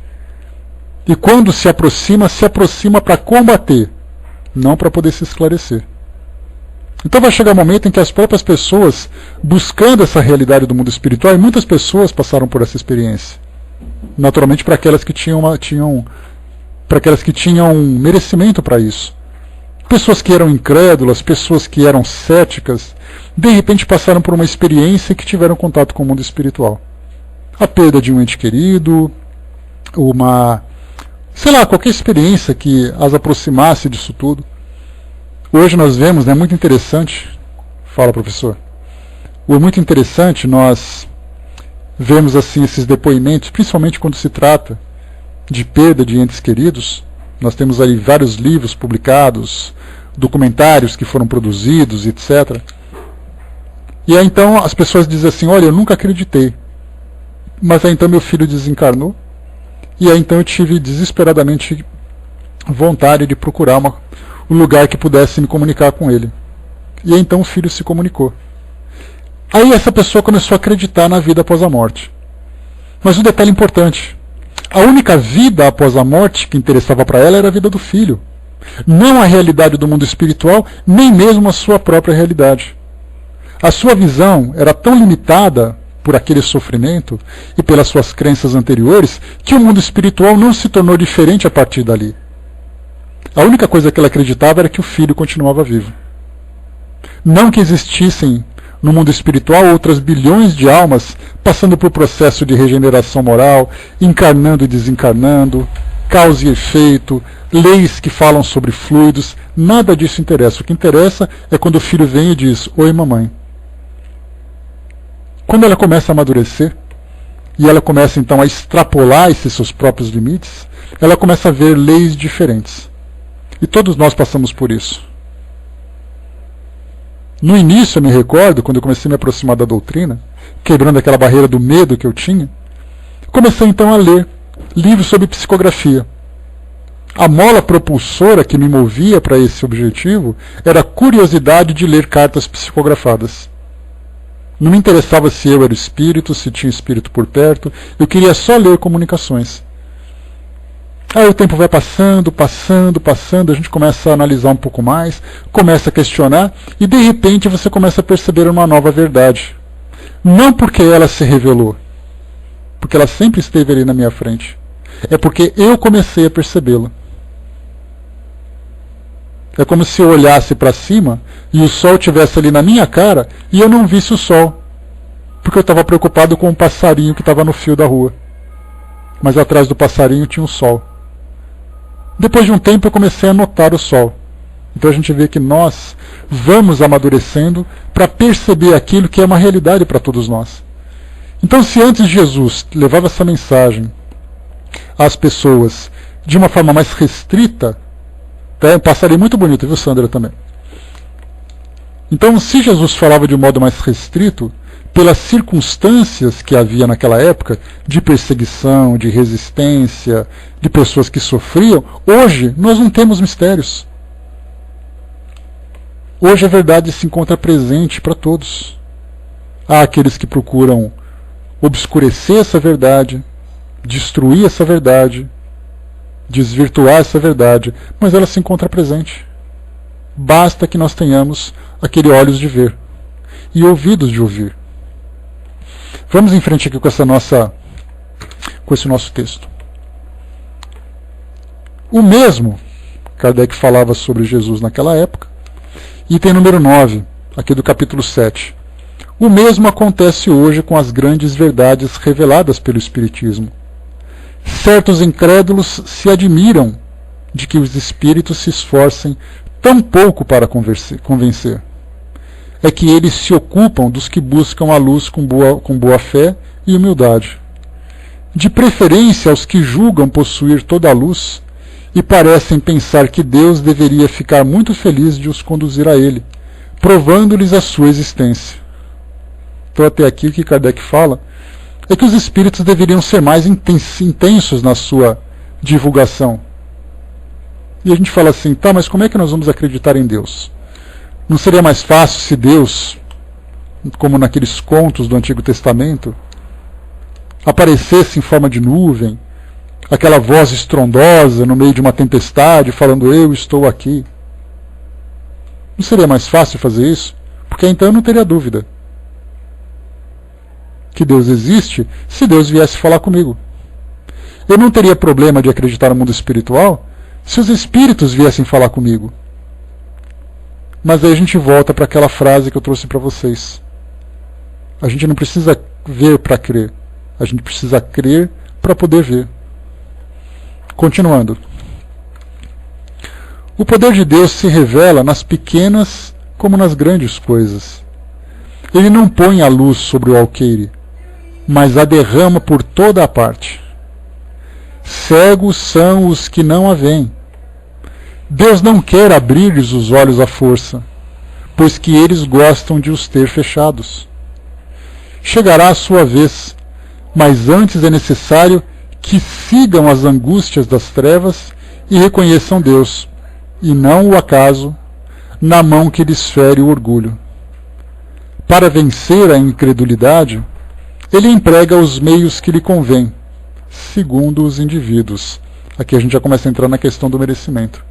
E quando se aproxima para combater, não para poder se esclarecer. Então vai chegar um momento em que as próprias pessoas, buscando essa realidade do mundo espiritual, e muitas pessoas passaram por essa experiência, Naturalmente para aquelas que para aquelas que tinham merecimento para isso. Pessoas que eram incrédulas, pessoas que eram céticas, de repente passaram por uma experiência que tiveram contato com o mundo espiritual. A perda de um ente querido, qualquer experiência que as aproximasse disso tudo. Hoje nós vemos, muito interessante, fala professor, muito interessante nós vemos assim esses depoimentos, principalmente quando se trata de perda de entes queridos. Nós temos aí vários livros publicados, documentários que foram produzidos, etc. E aí então as pessoas dizem assim, olha, eu nunca acreditei, mas aí então meu filho desencarnou, e aí então eu tive desesperadamente vontade de procurar um lugar que pudesse me comunicar com ele. E aí então o filho se comunicou. Aí essa pessoa começou a acreditar na vida após a morte. Mas um detalhe importante, a única vida após a morte que interessava para ela era a vida do filho. Não a realidade do mundo espiritual, nem mesmo a sua própria realidade. A sua visão era tão limitada por aquele sofrimento e pelas suas crenças anteriores, que o mundo espiritual não se tornou diferente a partir dali. A única coisa que ela acreditava era que o filho continuava vivo. Não que existissem no mundo espiritual outras bilhões de almas passando por processo de regeneração moral, encarnando e desencarnando, causa e efeito, leis que falam sobre fluidos, nada disso interessa. O que interessa é quando o filho vem e diz, oi mamãe. Quando ela começa a amadurecer, e ela começa então a extrapolar esses seus próprios limites, ela começa a ver leis diferentes. E todos nós passamos por isso. No início, eu me recordo, quando eu comecei a me aproximar da doutrina, quebrando aquela barreira do medo que eu tinha, comecei então a ler livros sobre psicografia. A mola propulsora que me movia para esse objetivo era a curiosidade de ler cartas psicografadas. Não me interessava se eu era espírito, se tinha espírito por perto, eu queria só ler comunicações. Aí o tempo vai passando, a gente começa a analisar um pouco mais, começa a questionar, e de repente você começa a perceber uma nova verdade. Não porque ela se revelou, porque ela sempre esteve ali na minha frente. É porque eu comecei a percebê-la. É como se eu olhasse para cima e o sol estivesse ali na minha cara e eu não visse o sol, porque eu estava preocupado com um passarinho que estava no fio da rua. Mas atrás do passarinho tinha um sol. Depois de um tempo eu comecei a notar o sol. Então a gente vê que nós vamos amadurecendo para perceber aquilo que é uma realidade para todos nós. Então se antes Jesus levava essa mensagem às pessoas de uma forma mais restrita, um passarinho muito bonito, viu, Sandra, também. Então se Jesus falava de um modo mais restrito, pelas circunstâncias que havia naquela época, de perseguição, de resistência, de pessoas que sofriam, hoje nós não temos mistérios. Hoje a verdade se encontra presente para todos. Há aqueles que procuram obscurecer essa verdade, destruir essa verdade, desvirtuar essa verdade, mas ela se encontra presente. Basta que nós tenhamos aquele olhos de ver e ouvidos de ouvir. Vamos em frente aqui com esse nosso texto. O mesmo, Kardec falava sobre Jesus naquela época, item número 9, aqui do capítulo 7. O mesmo acontece hoje com as grandes verdades reveladas pelo Espiritismo. Certos incrédulos se admiram de que os espíritos se esforcem tão pouco para convencer. É que eles se ocupam dos que buscam a luz com boa fé e humildade. De preferência aos que julgam possuir toda a luz e parecem pensar que Deus deveria ficar muito feliz de os conduzir a Ele, provando-lhes a sua existência. Então até aqui o que Kardec fala é que os espíritos deveriam ser mais intensos na sua divulgação. E a gente fala assim, tá, mas como é que nós vamos acreditar em Deus? Não seria mais fácil se Deus, como naqueles contos do Antigo Testamento, aparecesse em forma de nuvem, aquela voz estrondosa no meio de uma tempestade, falando, eu estou aqui? Não seria mais fácil fazer isso? Porque então eu não teria dúvida que Deus existe se Deus viesse falar comigo. Eu não teria problema de acreditar no mundo espiritual se os espíritos viessem falar comigo. Mas aí a gente volta para aquela frase que eu trouxe para vocês. A gente não precisa ver para crer. A gente precisa crer para poder ver. Continuando. O poder de Deus se revela nas pequenas como nas grandes coisas. Ele não põe a luz sobre o alqueire, mas a derrama por toda a parte. Cegos são os que não a veem. Deus não quer abrir-lhes os olhos à força, pois que eles gostam de os ter fechados. Chegará a sua vez, mas antes é necessário que sigam as angústias das trevas e reconheçam Deus, e não o acaso, na mão que lhes fere o orgulho. Para vencer a incredulidade, ele emprega os meios que lhe convém, segundo os indivíduos. Aqui a gente já começa a entrar na questão do merecimento.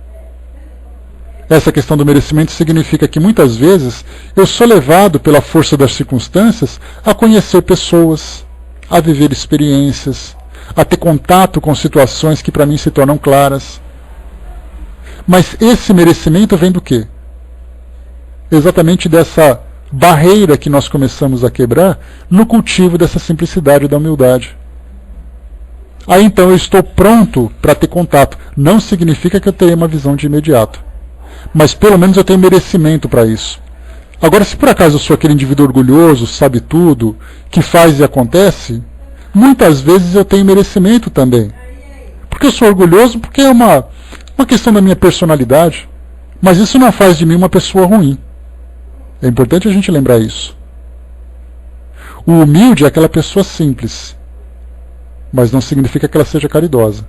Essa questão do merecimento significa que muitas vezes eu sou levado pela força das circunstâncias a conhecer pessoas, a viver experiências, a ter contato com situações que para mim se tornam claras. Mas esse merecimento vem do quê? Exatamente dessa barreira que nós começamos a quebrar no cultivo dessa simplicidade da humildade. Aí então eu estou pronto para ter contato. Não significa que eu tenha uma visão de imediato, mas pelo menos eu tenho merecimento para isso. Agora, se por acaso eu sou aquele indivíduo orgulhoso, sabe tudo, que faz e acontece, muitas vezes eu tenho merecimento também. Porque eu sou orgulhoso, porque é uma questão da minha personalidade. Mas isso não faz de mim uma pessoa ruim. É importante a gente lembrar isso. O humilde é aquela pessoa simples, mas não significa que ela seja caridosa.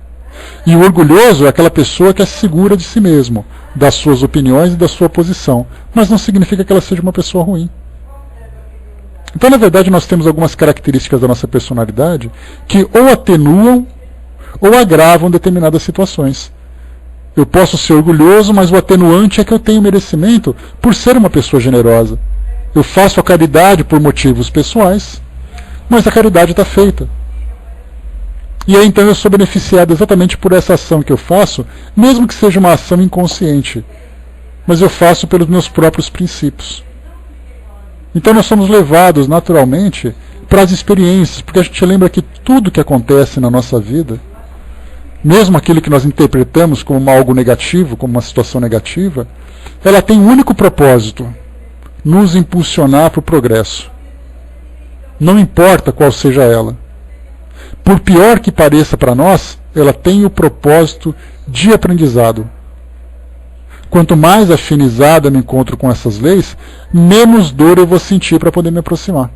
E o orgulhoso é aquela pessoa que é segura de si mesmo, das suas opiniões e da sua posição, mas não significa que ela seja uma pessoa ruim. Então, na verdade, nós temos algumas características da nossa personalidade que ou atenuam ou agravam determinadas situações. Eu posso ser orgulhoso, mas o atenuante é que eu tenho merecimento por ser uma pessoa generosa. Eu faço a caridade por motivos pessoais, mas a caridade está feita. E aí então eu sou beneficiado exatamente por essa ação que eu faço, mesmo que seja uma ação inconsciente. Mas eu faço pelos meus próprios princípios. Então nós somos levados naturalmente para as experiências, porque a gente lembra que tudo que acontece na nossa vida, mesmo aquilo que nós interpretamos como algo negativo, como uma situação negativa, ela tem um único propósito: nos impulsionar para o progresso. Não importa qual seja ela. Por pior que pareça para nós, ela tem o propósito de aprendizado. Quanto mais afinizado eu me encontro com essas leis, menos dor eu vou sentir para poder me aproximar.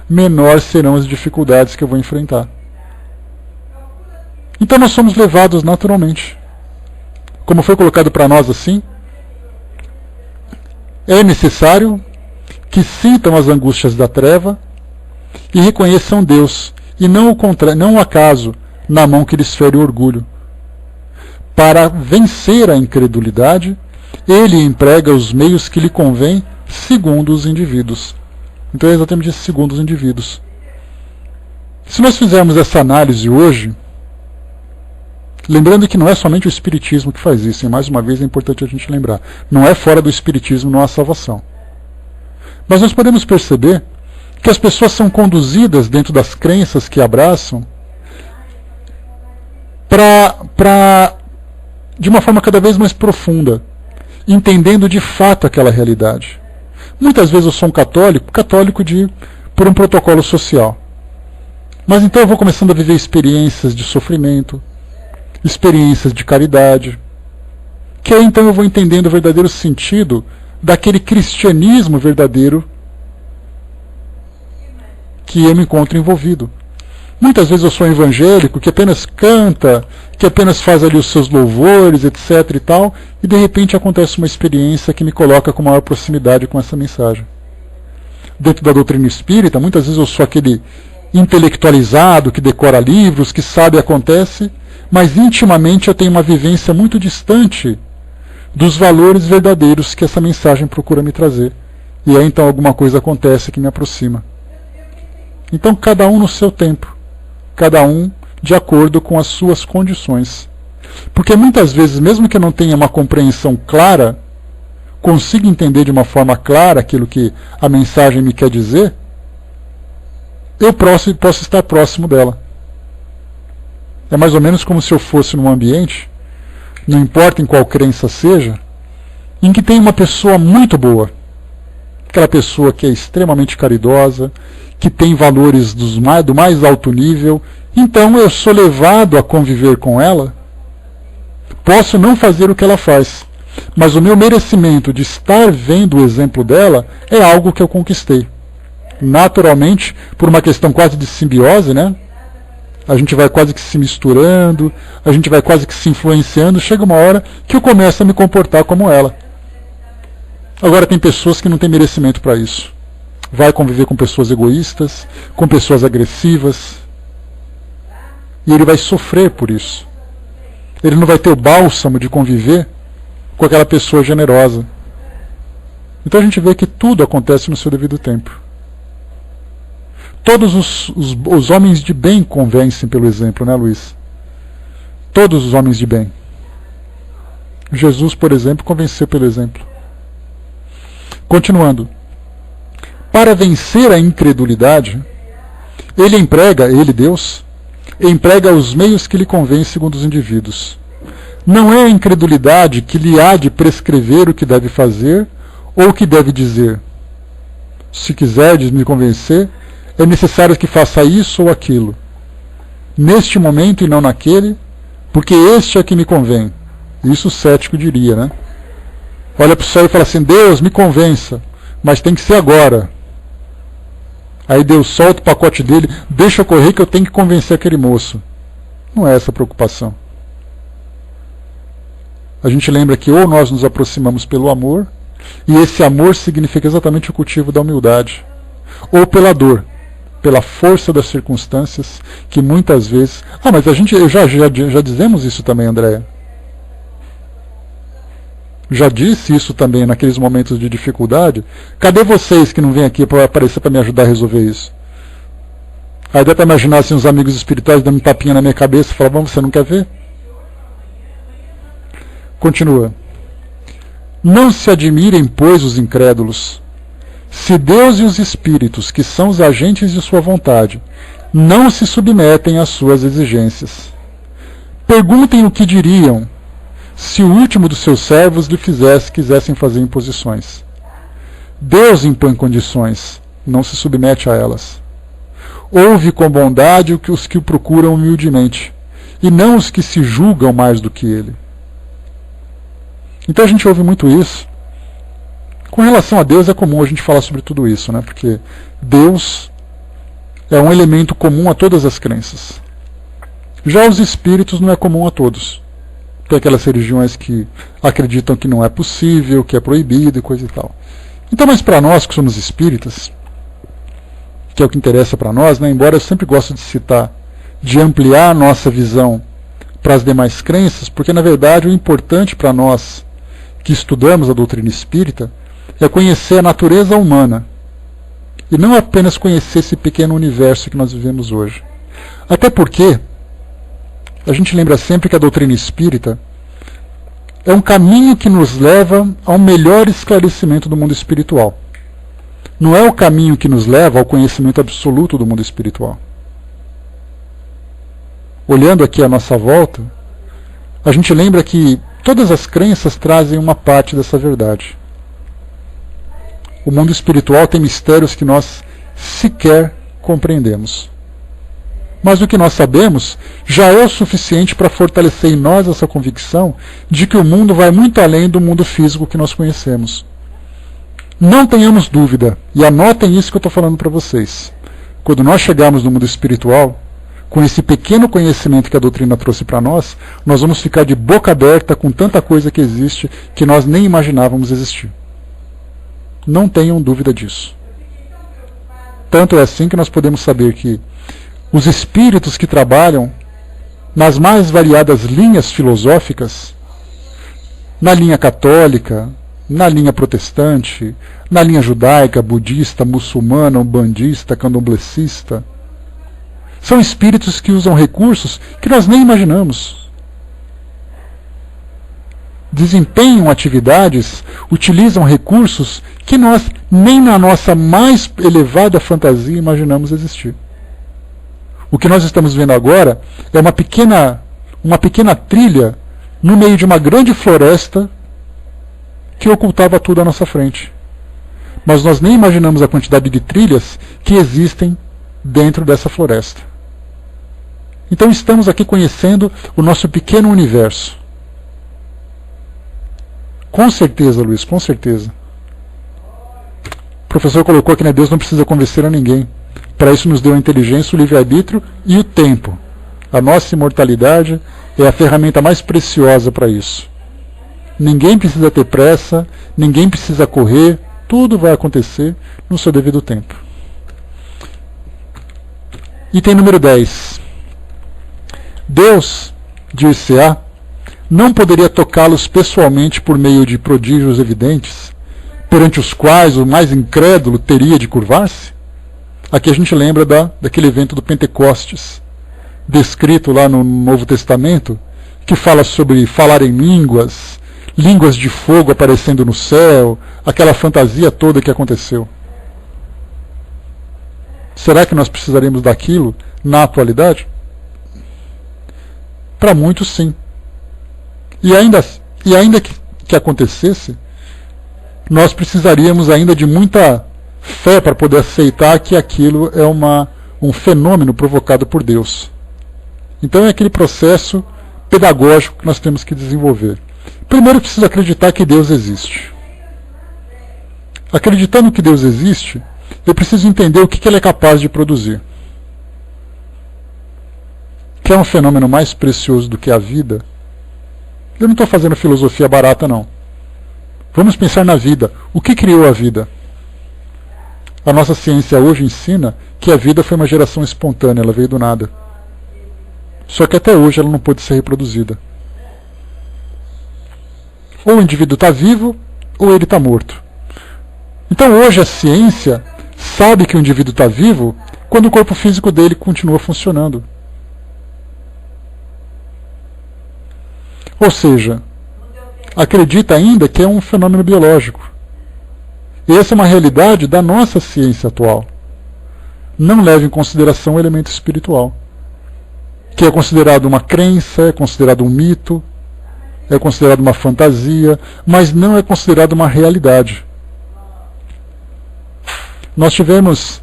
Menores serão as dificuldades que eu vou enfrentar. Então nós somos levados naturalmente. Como foi colocado para nós assim, é necessário que sintam as angústias da treva e reconheçam Deus, e não o acaso, na mão que lhes fere o orgulho. Para vencer a incredulidade, ele emprega os meios que lhe convém segundo os indivíduos. Então é exatamente isso, segundo os indivíduos. Se nós fizermos essa análise hoje, lembrando que não é somente o Espiritismo que faz isso, e mais uma vez é importante a gente lembrar, não é fora do Espiritismo, não há salvação. Mas nós podemos perceber que as pessoas são conduzidas dentro das crenças que abraçam de uma forma cada vez mais profunda, entendendo de fato aquela realidade. Muitas vezes eu sou um católico por um protocolo social. Mas então eu vou começando a viver experiências de sofrimento, experiências de caridade, que aí então eu vou entendendo o verdadeiro sentido daquele cristianismo verdadeiro que eu me encontro envolvido. Muitas vezes eu sou um evangélico que apenas canta, que apenas faz ali os seus louvores, etc e tal, e de repente acontece uma experiência que me coloca com maior proximidade com essa mensagem. Dentro da doutrina espírita, muitas vezes eu sou aquele intelectualizado que decora livros, que sabe acontece, mas intimamente eu tenho uma vivência muito distante dos valores verdadeiros que essa mensagem procura me trazer. E aí então alguma coisa acontece que me aproxima. Então cada um no seu tempo, cada um de acordo com as suas condições. Porque muitas vezes, mesmo que eu não tenha uma compreensão clara, consiga entender de uma forma clara aquilo que a mensagem me quer dizer, eu posso estar próximo dela. É mais ou menos como se eu fosse num ambiente, não importa em qual crença seja, em que tem uma pessoa muito boa, aquela pessoa que é extremamente caridosa, que tem valores do mais alto nível, então eu sou levado a conviver com ela. Posso não fazer o que ela faz, mas o meu merecimento de estar vendo o exemplo dela é algo que eu conquistei. Naturalmente, por uma questão quase de simbiose, né? A gente vai quase que se misturando, a gente vai quase que se influenciando, chega uma hora que eu começo a me comportar como ela. Agora tem pessoas que não têm merecimento para isso. Vai conviver com pessoas egoístas, com pessoas agressivas, e ele vai sofrer por isso. Ele não vai ter o bálsamo de conviver com aquela pessoa generosa. Então a gente vê que tudo acontece no seu devido tempo. Todos os homens de bem convencem pelo exemplo, né, Luiz? Todos os homens de bem. Jesus, por exemplo, convenceu pelo exemplo. Continuando. Para vencer a incredulidade, Deus, emprega os meios que lhe convém segundo os indivíduos. Não é a incredulidade que lhe há de prescrever o que deve fazer ou o que deve dizer. Se quiserdes me convencer, é necessário que faça isso ou aquilo, neste momento e não naquele, porque este é que me convém. Isso o cético diria, né? Olha para o céu e fala assim: Deus, me convença, mas tem que ser agora. Aí Deus solta o pacote dele, deixa eu correr que eu tenho que convencer aquele moço. Não é essa a preocupação. A gente lembra que ou nós nos aproximamos pelo amor, e esse amor significa exatamente o cultivo da humildade, ou pela dor, pela força das circunstâncias, que muitas vezes... mas já dizemos isso também, Andréia. Já disse isso também naqueles momentos de dificuldade. Cadê vocês que não vêm aqui para aparecer para me ajudar a resolver isso? Aí dá para imaginar assim, uns amigos espirituais dando um tapinha na minha cabeça e falar: vamos, você não quer ver? Continua. Não se admirem, pois, os incrédulos, se Deus e os espíritos, que são os agentes de sua vontade, não se submetem às suas exigências. Perguntem o que diriam se o último dos seus servos lhe quisessem fazer imposições. Deus impõe condições, não se submete a elas. Ouve com bondade os que o procuram humildemente, e não os que se julgam mais do que ele. Então a gente ouve muito isso. Com relação a Deus é comum a gente falar sobre tudo isso, né? Porque Deus é um elemento comum a todas as crenças. Já os espíritos não é comum a todos. Tem aquelas religiões que acreditam que não é possível, que é proibido e coisa e tal. Então, mas para nós que somos espíritas, que é o que interessa para nós, né? Embora eu sempre gosto de citar, de ampliar a nossa visão para as demais crenças, porque na verdade o importante para nós que estudamos a doutrina espírita é conhecer a natureza humana e não apenas conhecer esse pequeno universo que nós vivemos hoje. Até porque a gente lembra sempre que a doutrina espírita é um caminho que nos leva ao melhor esclarecimento do mundo espiritual. Não é o caminho que nos leva ao conhecimento absoluto do mundo espiritual. Olhando aqui à nossa volta, a gente lembra que todas as crenças trazem uma parte dessa verdade. O mundo espiritual tem mistérios que nós sequer compreendemos. Mas o que nós sabemos já é o suficiente para fortalecer em nós essa convicção de que o mundo vai muito além do mundo físico que nós conhecemos. Não tenhamos dúvida, e anotem isso que eu estou falando para vocês. Quando nós chegarmos no mundo espiritual, com esse pequeno conhecimento que a doutrina trouxe para nós vamos ficar de boca aberta com tanta coisa que existe que nós nem imaginávamos existir. Não tenham dúvida disso. Tanto é assim que nós podemos saber que os espíritos que trabalham nas mais variadas linhas filosóficas, na linha católica, na linha protestante, na linha judaica, budista, muçulmana, umbandista, candomblessista, São espíritos que usam recursos que nós nem imaginamos. Desempenham atividades, utilizam recursos que nós nem na nossa mais elevada fantasia imaginamos existir. O que nós estamos vendo agora é uma pequena trilha no meio de uma grande floresta que ocultava tudo à nossa frente. Mas nós nem imaginamos a quantidade de trilhas que existem dentro dessa floresta. Então estamos aqui conhecendo o nosso pequeno universo. Com certeza, Luiz, com certeza. O professor colocou que Deus não precisa convencer a ninguém. Para isso nos deu a inteligência, o livre-arbítrio e o tempo. A nossa imortalidade é a ferramenta mais preciosa para isso. Ninguém precisa ter pressa, ninguém precisa correr, tudo vai acontecer no seu devido tempo. Item número 10. Deus, dir-se-á, não poderia tocá-los pessoalmente por meio de prodígios evidentes, perante os quais o mais incrédulo teria de curvar-se? Aqui a gente lembra daquele evento do Pentecostes, descrito lá no Novo Testamento, que fala sobre falar em línguas, línguas de fogo aparecendo no céu, aquela fantasia toda que aconteceu. Será que nós precisaremos daquilo na atualidade? Para muitos, sim. E ainda que acontecesse, nós precisaríamos ainda de muita fé para poder aceitar que aquilo é um fenômeno provocado por Deus. Então é aquele processo pedagógico que nós temos que desenvolver. Primeiro, preciso acreditar que Deus existe. Acreditando que Deus existe, eu preciso entender o que Ele é capaz de produzir. Que é um fenômeno mais precioso do que a vida. Eu não estou fazendo filosofia barata, não. Vamos pensar na vida. O que criou a vida? A nossa ciência hoje ensina que a vida foi uma geração espontânea, ela veio do nada. Só que até hoje ela não pôde ser reproduzida. Ou o indivíduo está vivo, ou ele está morto. Então hoje a ciência sabe que o indivíduo está vivo quando o corpo físico dele continua funcionando. Ou seja, acredita ainda que é um fenômeno biológico. E essa é uma realidade da nossa ciência atual. Não leva em consideração o elemento espiritual, que é considerado uma crença, é considerado um mito, é considerado uma fantasia, mas não é considerado uma realidade. Nós tivemos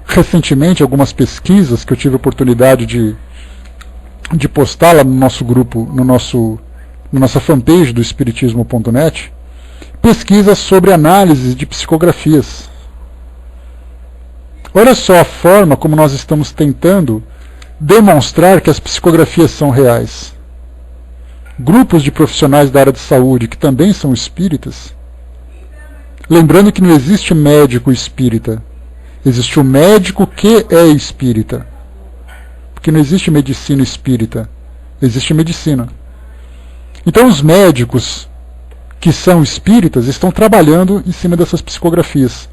recentemente algumas pesquisas que eu tive a oportunidade de postar lá no nosso grupo, na nossa fanpage do Espiritismo.net, pesquisas sobre análise de psicografias. Olha só a forma como nós estamos tentando demonstrar que as psicografias são reais. Grupos de profissionais da área de saúde que também são espíritas, lembrando que não existe médico espírita, existe o médico que é espírita, porque não existe medicina espírita, existe medicina. Então os médicos que são espíritas estão trabalhando em cima dessas psicografias.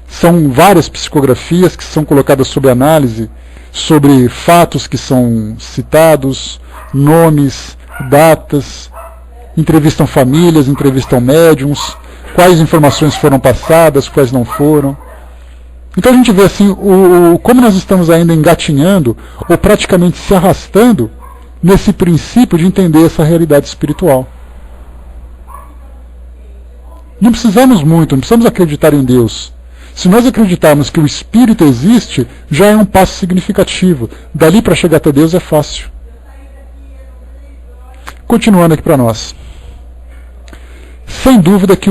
São várias psicografias que são colocadas sob análise, sobre fatos que são citados, nomes, datas, entrevistam famílias, entrevistam médiums, quais informações foram passadas, quais não foram. Então a gente vê assim, como nós estamos ainda engatinhando, ou praticamente se arrastando, nesse princípio de entender essa realidade espiritual. Não precisamos muito, não precisamos acreditar em Deus. Se nós acreditarmos que o Espírito existe, já é um passo significativo. Dali para chegar até Deus é fácil. Continuando aqui para nós. Sem dúvida que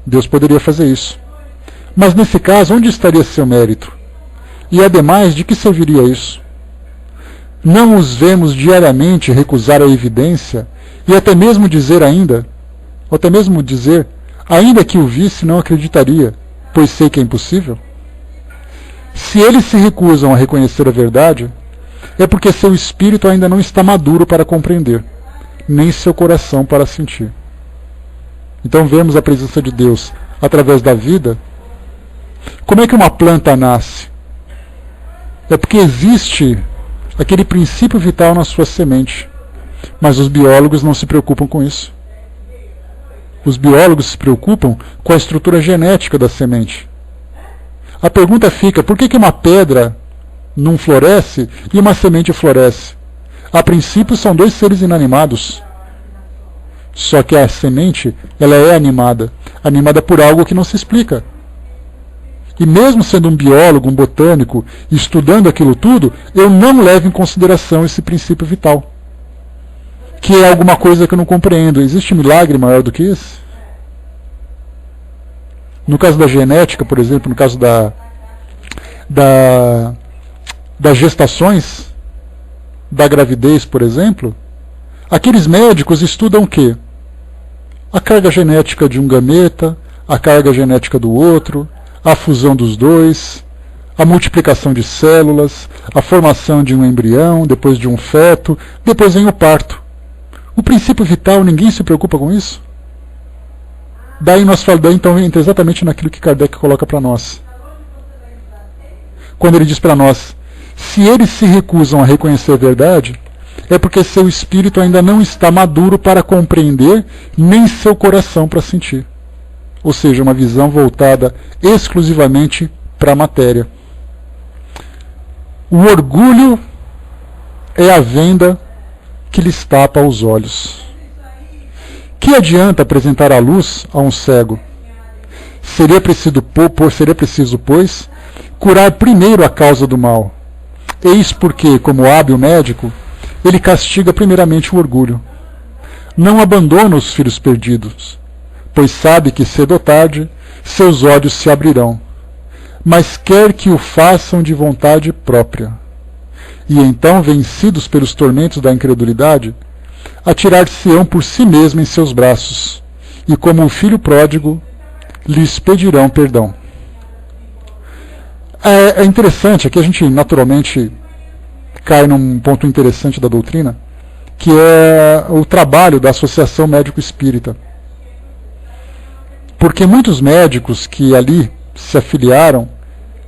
Deus poderia fazer isso. Mas nesse caso, onde estaria seu mérito? E ademais, de que serviria isso? Não os vemos diariamente recusar a evidência e até mesmo dizer ainda que o visse não acreditaria, pois sei que é impossível? Se eles se recusam a reconhecer a verdade, é porque seu espírito ainda não está maduro para compreender, nem seu coração para sentir. Então vemos a presença de Deus através da vida. Como é que uma planta nasce? é porque existe aquele princípio vital na sua semente. Mas os biólogos não se preocupam com isso. Os biólogos se preocupam com a estrutura genética da semente. A pergunta fica, por que uma pedra não floresce e uma semente floresce? A princípio são dois seres inanimados. Só que a semente, ela é animada por algo que não se explica. E mesmo sendo um biólogo, um botânico, estudando aquilo tudo, eu não levo em consideração esse princípio vital. Que é alguma coisa que eu não compreendo. Existe milagre maior do que esse? No caso da genética, por exemplo, no caso das gestações, da gravidez, por exemplo, aqueles médicos estudam o quê? A carga genética de um gameta, a carga genética do outro, a fusão dos dois, a multiplicação de células, a formação de um embrião, depois de um feto, depois vem o parto. O princípio vital, ninguém se preocupa com isso? Daí então entra exatamente naquilo que Kardec coloca para nós. Quando ele diz para nós, se eles se recusam a reconhecer a verdade, é porque seu espírito ainda não está maduro para compreender, nem seu coração para sentir. Ou seja, uma visão voltada exclusivamente para a matéria. O orgulho é a venda que lhes tapa os olhos. Que adianta apresentar a luz a um cego? Seria preciso, pois, curar primeiro a causa do mal. Eis porque, como hábil médico, ele castiga primeiramente o orgulho. Não abandona os filhos perdidos, pois sabe que cedo ou tarde seus olhos se abrirão, mas quer que o façam de vontade própria. E então, vencidos pelos tormentos da incredulidade, atirar-se-ão por si mesmo em seus braços, e como um filho pródigo, lhes pedirão perdão. É interessante, aqui a gente naturalmente cai num ponto interessante da doutrina, que é o trabalho da Associação Médico-Espírita. Porque muitos médicos que ali se afiliaram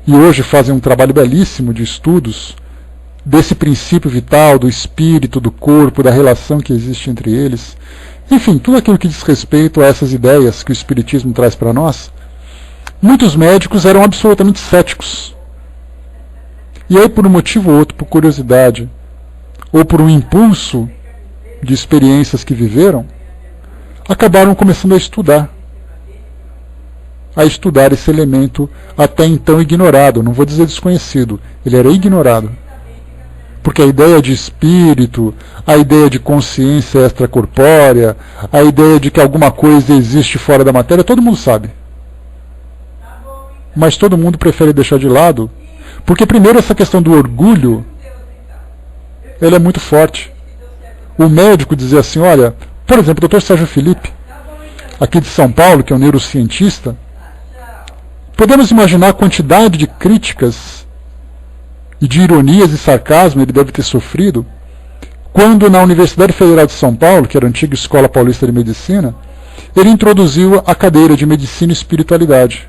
e hoje fazem um trabalho belíssimo de estudos desse princípio vital, do espírito, do corpo, da relação que existe entre eles, enfim, tudo aquilo que diz respeito a essas ideias que o Espiritismo traz para nós, muitos médicos eram absolutamente céticos. E aí, por um motivo ou outro, por curiosidade, ou por um impulso de experiências que viveram, acabaram começando a estudar esse elemento até então ignorado, não vou dizer desconhecido, ele era ignorado. Porque a ideia de espírito, a ideia de consciência extracorpórea, a ideia de que alguma coisa existe fora da matéria, todo mundo sabe. Mas todo mundo prefere deixar de lado, porque primeiro essa questão do orgulho, ela é muito forte. O médico dizer assim, olha, por exemplo, o Dr. Sérgio Felipe, aqui de São Paulo, que é um neurocientista, podemos imaginar a quantidade de críticas e de ironias e sarcasmo ele deve ter sofrido quando na Universidade Federal de São Paulo, que era a antiga Escola Paulista de Medicina, ele introduziu a cadeira de Medicina e Espiritualidade.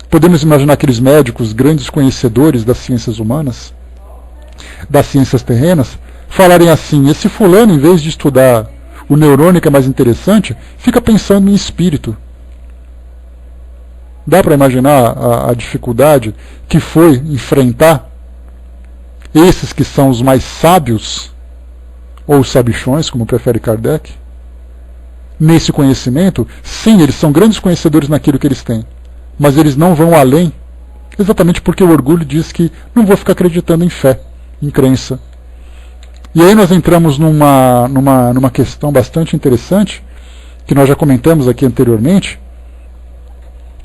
Podemos imaginar aqueles médicos, grandes conhecedores das ciências humanas, das ciências terrenas, falarem assim, esse fulano, em vez de estudar o neurônio que é mais interessante, fica pensando em espírito. Dá para imaginar a dificuldade que foi enfrentar esses que são os mais sábios, ou sabichões, como prefere Kardec, nesse conhecimento? Sim, eles são grandes conhecedores naquilo que eles têm, mas eles não vão além, exatamente porque o orgulho diz que não vou ficar acreditando em fé, em crença. E aí nós entramos numa questão bastante interessante, que nós já comentamos aqui anteriormente,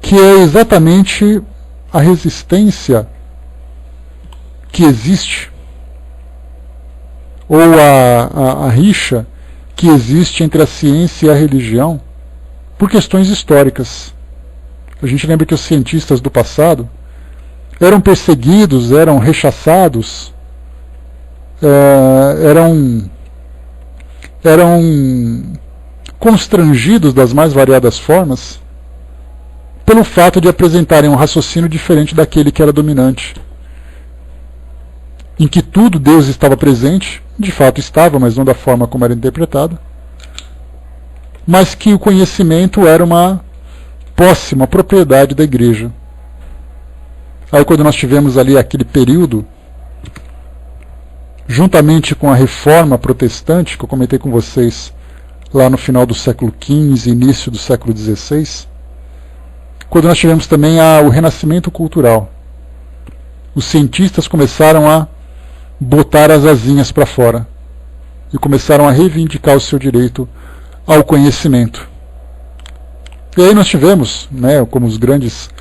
que é exatamente a resistência que existe, ou a rixa que existe entre a ciência e a religião, por questões históricas. A gente lembra que os cientistas do passado eram perseguidos, eram rechaçados, eram constrangidos das mais variadas formas, pelo fato de apresentarem um raciocínio diferente daquele que era dominante. em que tudo Deus estava presente, de fato estava, mas não da forma como era interpretado, mas que o conhecimento era uma posse, uma propriedade da igreja. Aí quando nós tivemos ali aquele período, juntamente com a reforma protestante, que eu comentei com vocês lá no final do século XV, início do século XVI, quando nós tivemos também o renascimento cultural. Os cientistas começaram a botar as asinhas para fora e começaram a reivindicar o seu direito ao conhecimento. E aí nós tivemos, né, como os grandes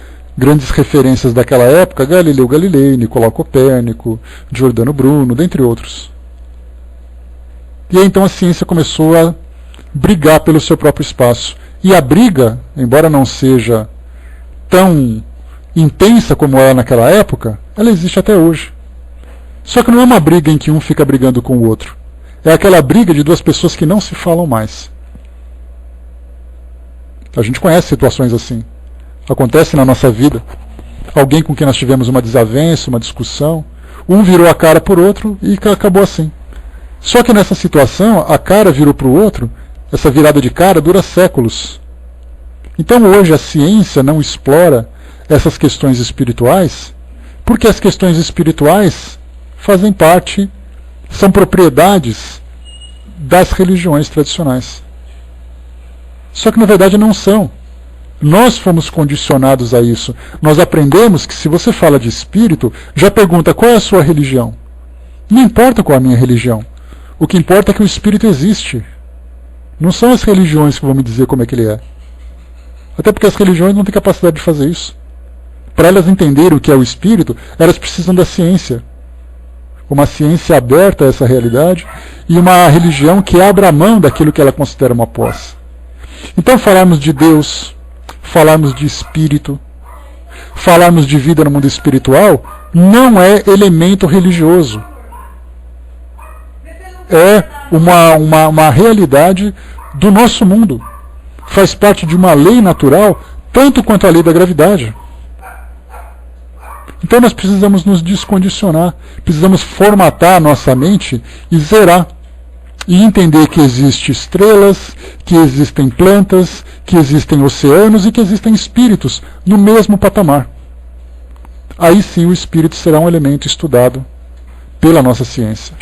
referências daquela época, Galileu Galilei, Nicolau Copérnico, Giordano Bruno, dentre outros. E aí então a ciência começou a brigar pelo seu próprio espaço. E a briga, embora não seja tão intensa como era naquela época, ela existe até hoje. Só que não é uma briga em que um fica brigando com o outro. É aquela briga de duas pessoas que não se falam mais. A gente conhece situações assim. Acontece na nossa vida. Alguém com quem nós tivemos uma desavença, uma discussão, um virou a cara por outro e acabou assim. Só que nessa situação, a cara virou para o outro, essa virada de cara dura séculos. Então hoje a ciência não explora essas questões espirituais, porque as questões espirituais fazem parte, são propriedades das religiões tradicionais. Só que na verdade não são. Nós fomos condicionados a isso. Nós aprendemos que se você fala de espírito, já pergunta qual é a sua religião. Não importa qual é a minha religião. O que importa é que o espírito existe. Não são as religiões que vão me dizer como é que ele é. Até porque as religiões não têm capacidade de fazer isso. Para elas entenderem o que é o espírito, elas precisam da ciência. Uma ciência aberta a essa realidade e uma religião que abra a mão daquilo que ela considera uma posse. Então falarmos de Deus, falarmos de espírito, falarmos de vida no mundo espiritual, não é elemento religioso. É uma realidade do nosso mundo. Faz parte de uma lei natural, tanto quanto a lei da gravidade. Então nós precisamos nos descondicionar, precisamos formatar a nossa mente e zerar. E entender que existem estrelas, que existem plantas, que existem oceanos e que existem espíritos no mesmo patamar. Aí sim o espírito será um elemento estudado pela nossa ciência.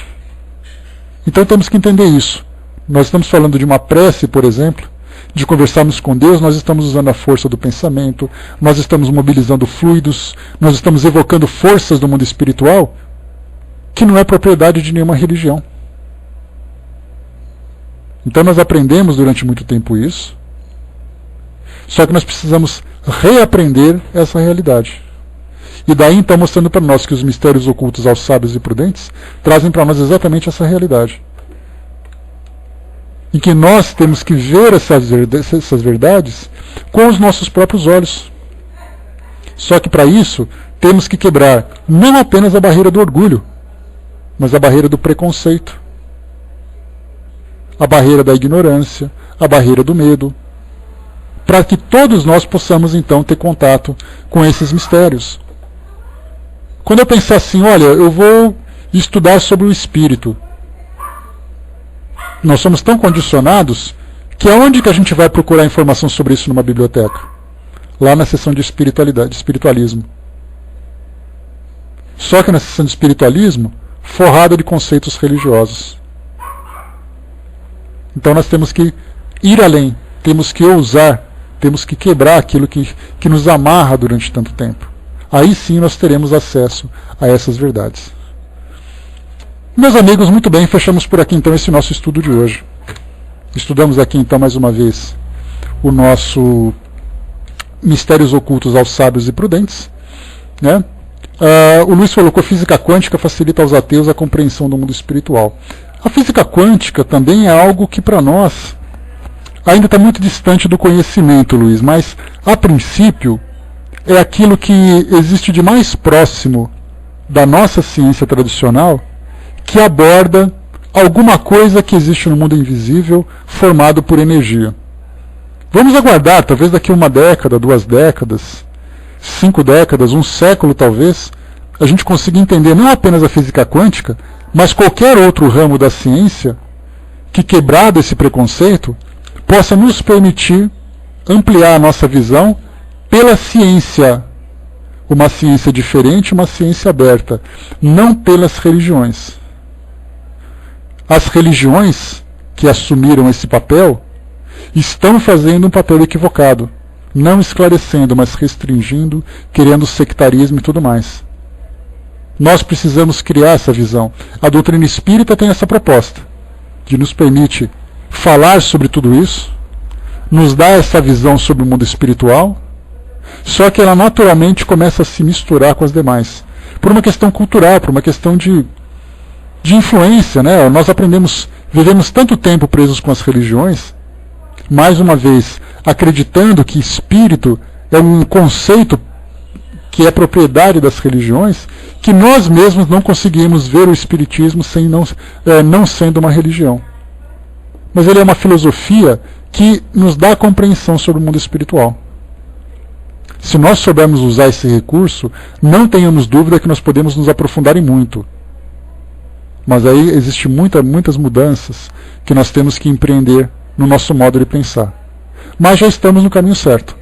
Então temos que entender isso. Nós estamos falando de uma prece, por exemplo, de conversarmos com Deus, nós estamos usando a força do pensamento, nós estamos mobilizando fluidos, nós estamos evocando forças do mundo espiritual que não é propriedade de nenhuma religião. Então nós aprendemos durante muito tempo isso, só que nós precisamos reaprender essa realidade. E daí então mostrando para nós que os mistérios ocultos aos sábios e prudentes trazem para nós exatamente essa realidade. Em que nós temos que ver essas verdades com os nossos próprios olhos. Só que para isso temos que quebrar não apenas a barreira do orgulho, mas a barreira do preconceito, a barreira da ignorância, a barreira do medo, para que todos nós possamos então ter contato com esses mistérios. Quando eu pensar assim, olha, eu vou estudar sobre o espírito, nós somos tão condicionados que aonde que a gente vai procurar informação sobre isso numa biblioteca? Lá na seção de espiritualidade, de espiritualismo. Só que na seção de espiritualismo, forrada de conceitos religiosos. Então nós temos que ir além, temos que ousar, temos que quebrar aquilo que nos amarra durante tanto tempo. Aí sim nós teremos acesso a essas verdades. Meus amigos, muito bem, fechamos por aqui então esse nosso estudo de hoje. Estudamos aqui então mais uma vez o nosso Mistérios Ocultos aos Sábios e Prudentes, né? O Luiz colocou: física quântica facilita aos ateus a compreensão do mundo espiritual. A física quântica também é algo que para nós ainda está muito distante do conhecimento, Luiz, mas a princípio é aquilo que existe de mais próximo da nossa ciência tradicional, que aborda alguma coisa que existe no mundo invisível formado por energia. Vamos aguardar, talvez daqui 1 década, 2 décadas, 5 décadas, 1 século talvez, a gente consiga entender não apenas a física quântica, mas qualquer outro ramo da ciência que, quebrado esse preconceito, possa nos permitir ampliar a nossa visão pela ciência, uma ciência diferente, uma ciência aberta, não pelas religiões. As religiões que assumiram esse papel estão fazendo um papel equivocado, não esclarecendo, mas restringindo, criando sectarismo e tudo mais. Nós precisamos criar essa visão. A doutrina espírita tem essa proposta, que nos permite falar sobre tudo isso, nos dá essa visão sobre o mundo espiritual, só que ela naturalmente começa a se misturar com as demais, por uma questão cultural, por uma questão de influência, né? Nós vivemos tanto tempo presos com as religiões, mais uma vez, acreditando que espírito é um conceito que é propriedade das religiões, que nós mesmos não conseguimos ver o espiritismo não sendo uma religião. Mas ele é uma filosofia que nos dá compreensão sobre o mundo espiritual. Se nós soubermos usar esse recurso, não tenhamos dúvida que nós podemos nos aprofundar em muito. Mas aí existem muitas mudanças que nós temos que empreender no nosso modo de pensar. Mas já estamos no caminho certo.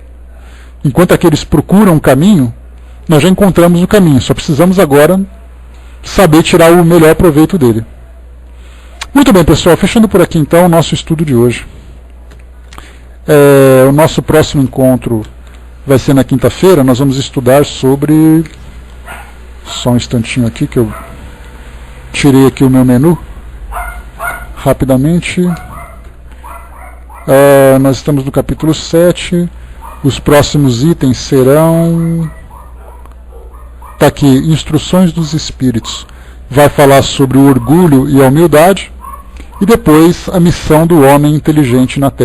Enquanto aqueles procuram um caminho, nós já encontramos o caminho. Só precisamos agora saber tirar o melhor proveito dele. Muito bem, pessoal. Fechando por aqui, então, o nosso estudo de hoje. O nosso próximo encontro vai ser na quinta-feira. Nós vamos estudar sobre... Só um instantinho aqui que eu tirei aqui o meu menu. Rapidamente. Nós estamos no capítulo 7. Os próximos itens serão... Está aqui, Instruções dos Espíritos. Vai falar sobre o orgulho e a humildade. E depois, a missão do homem inteligente na Terra.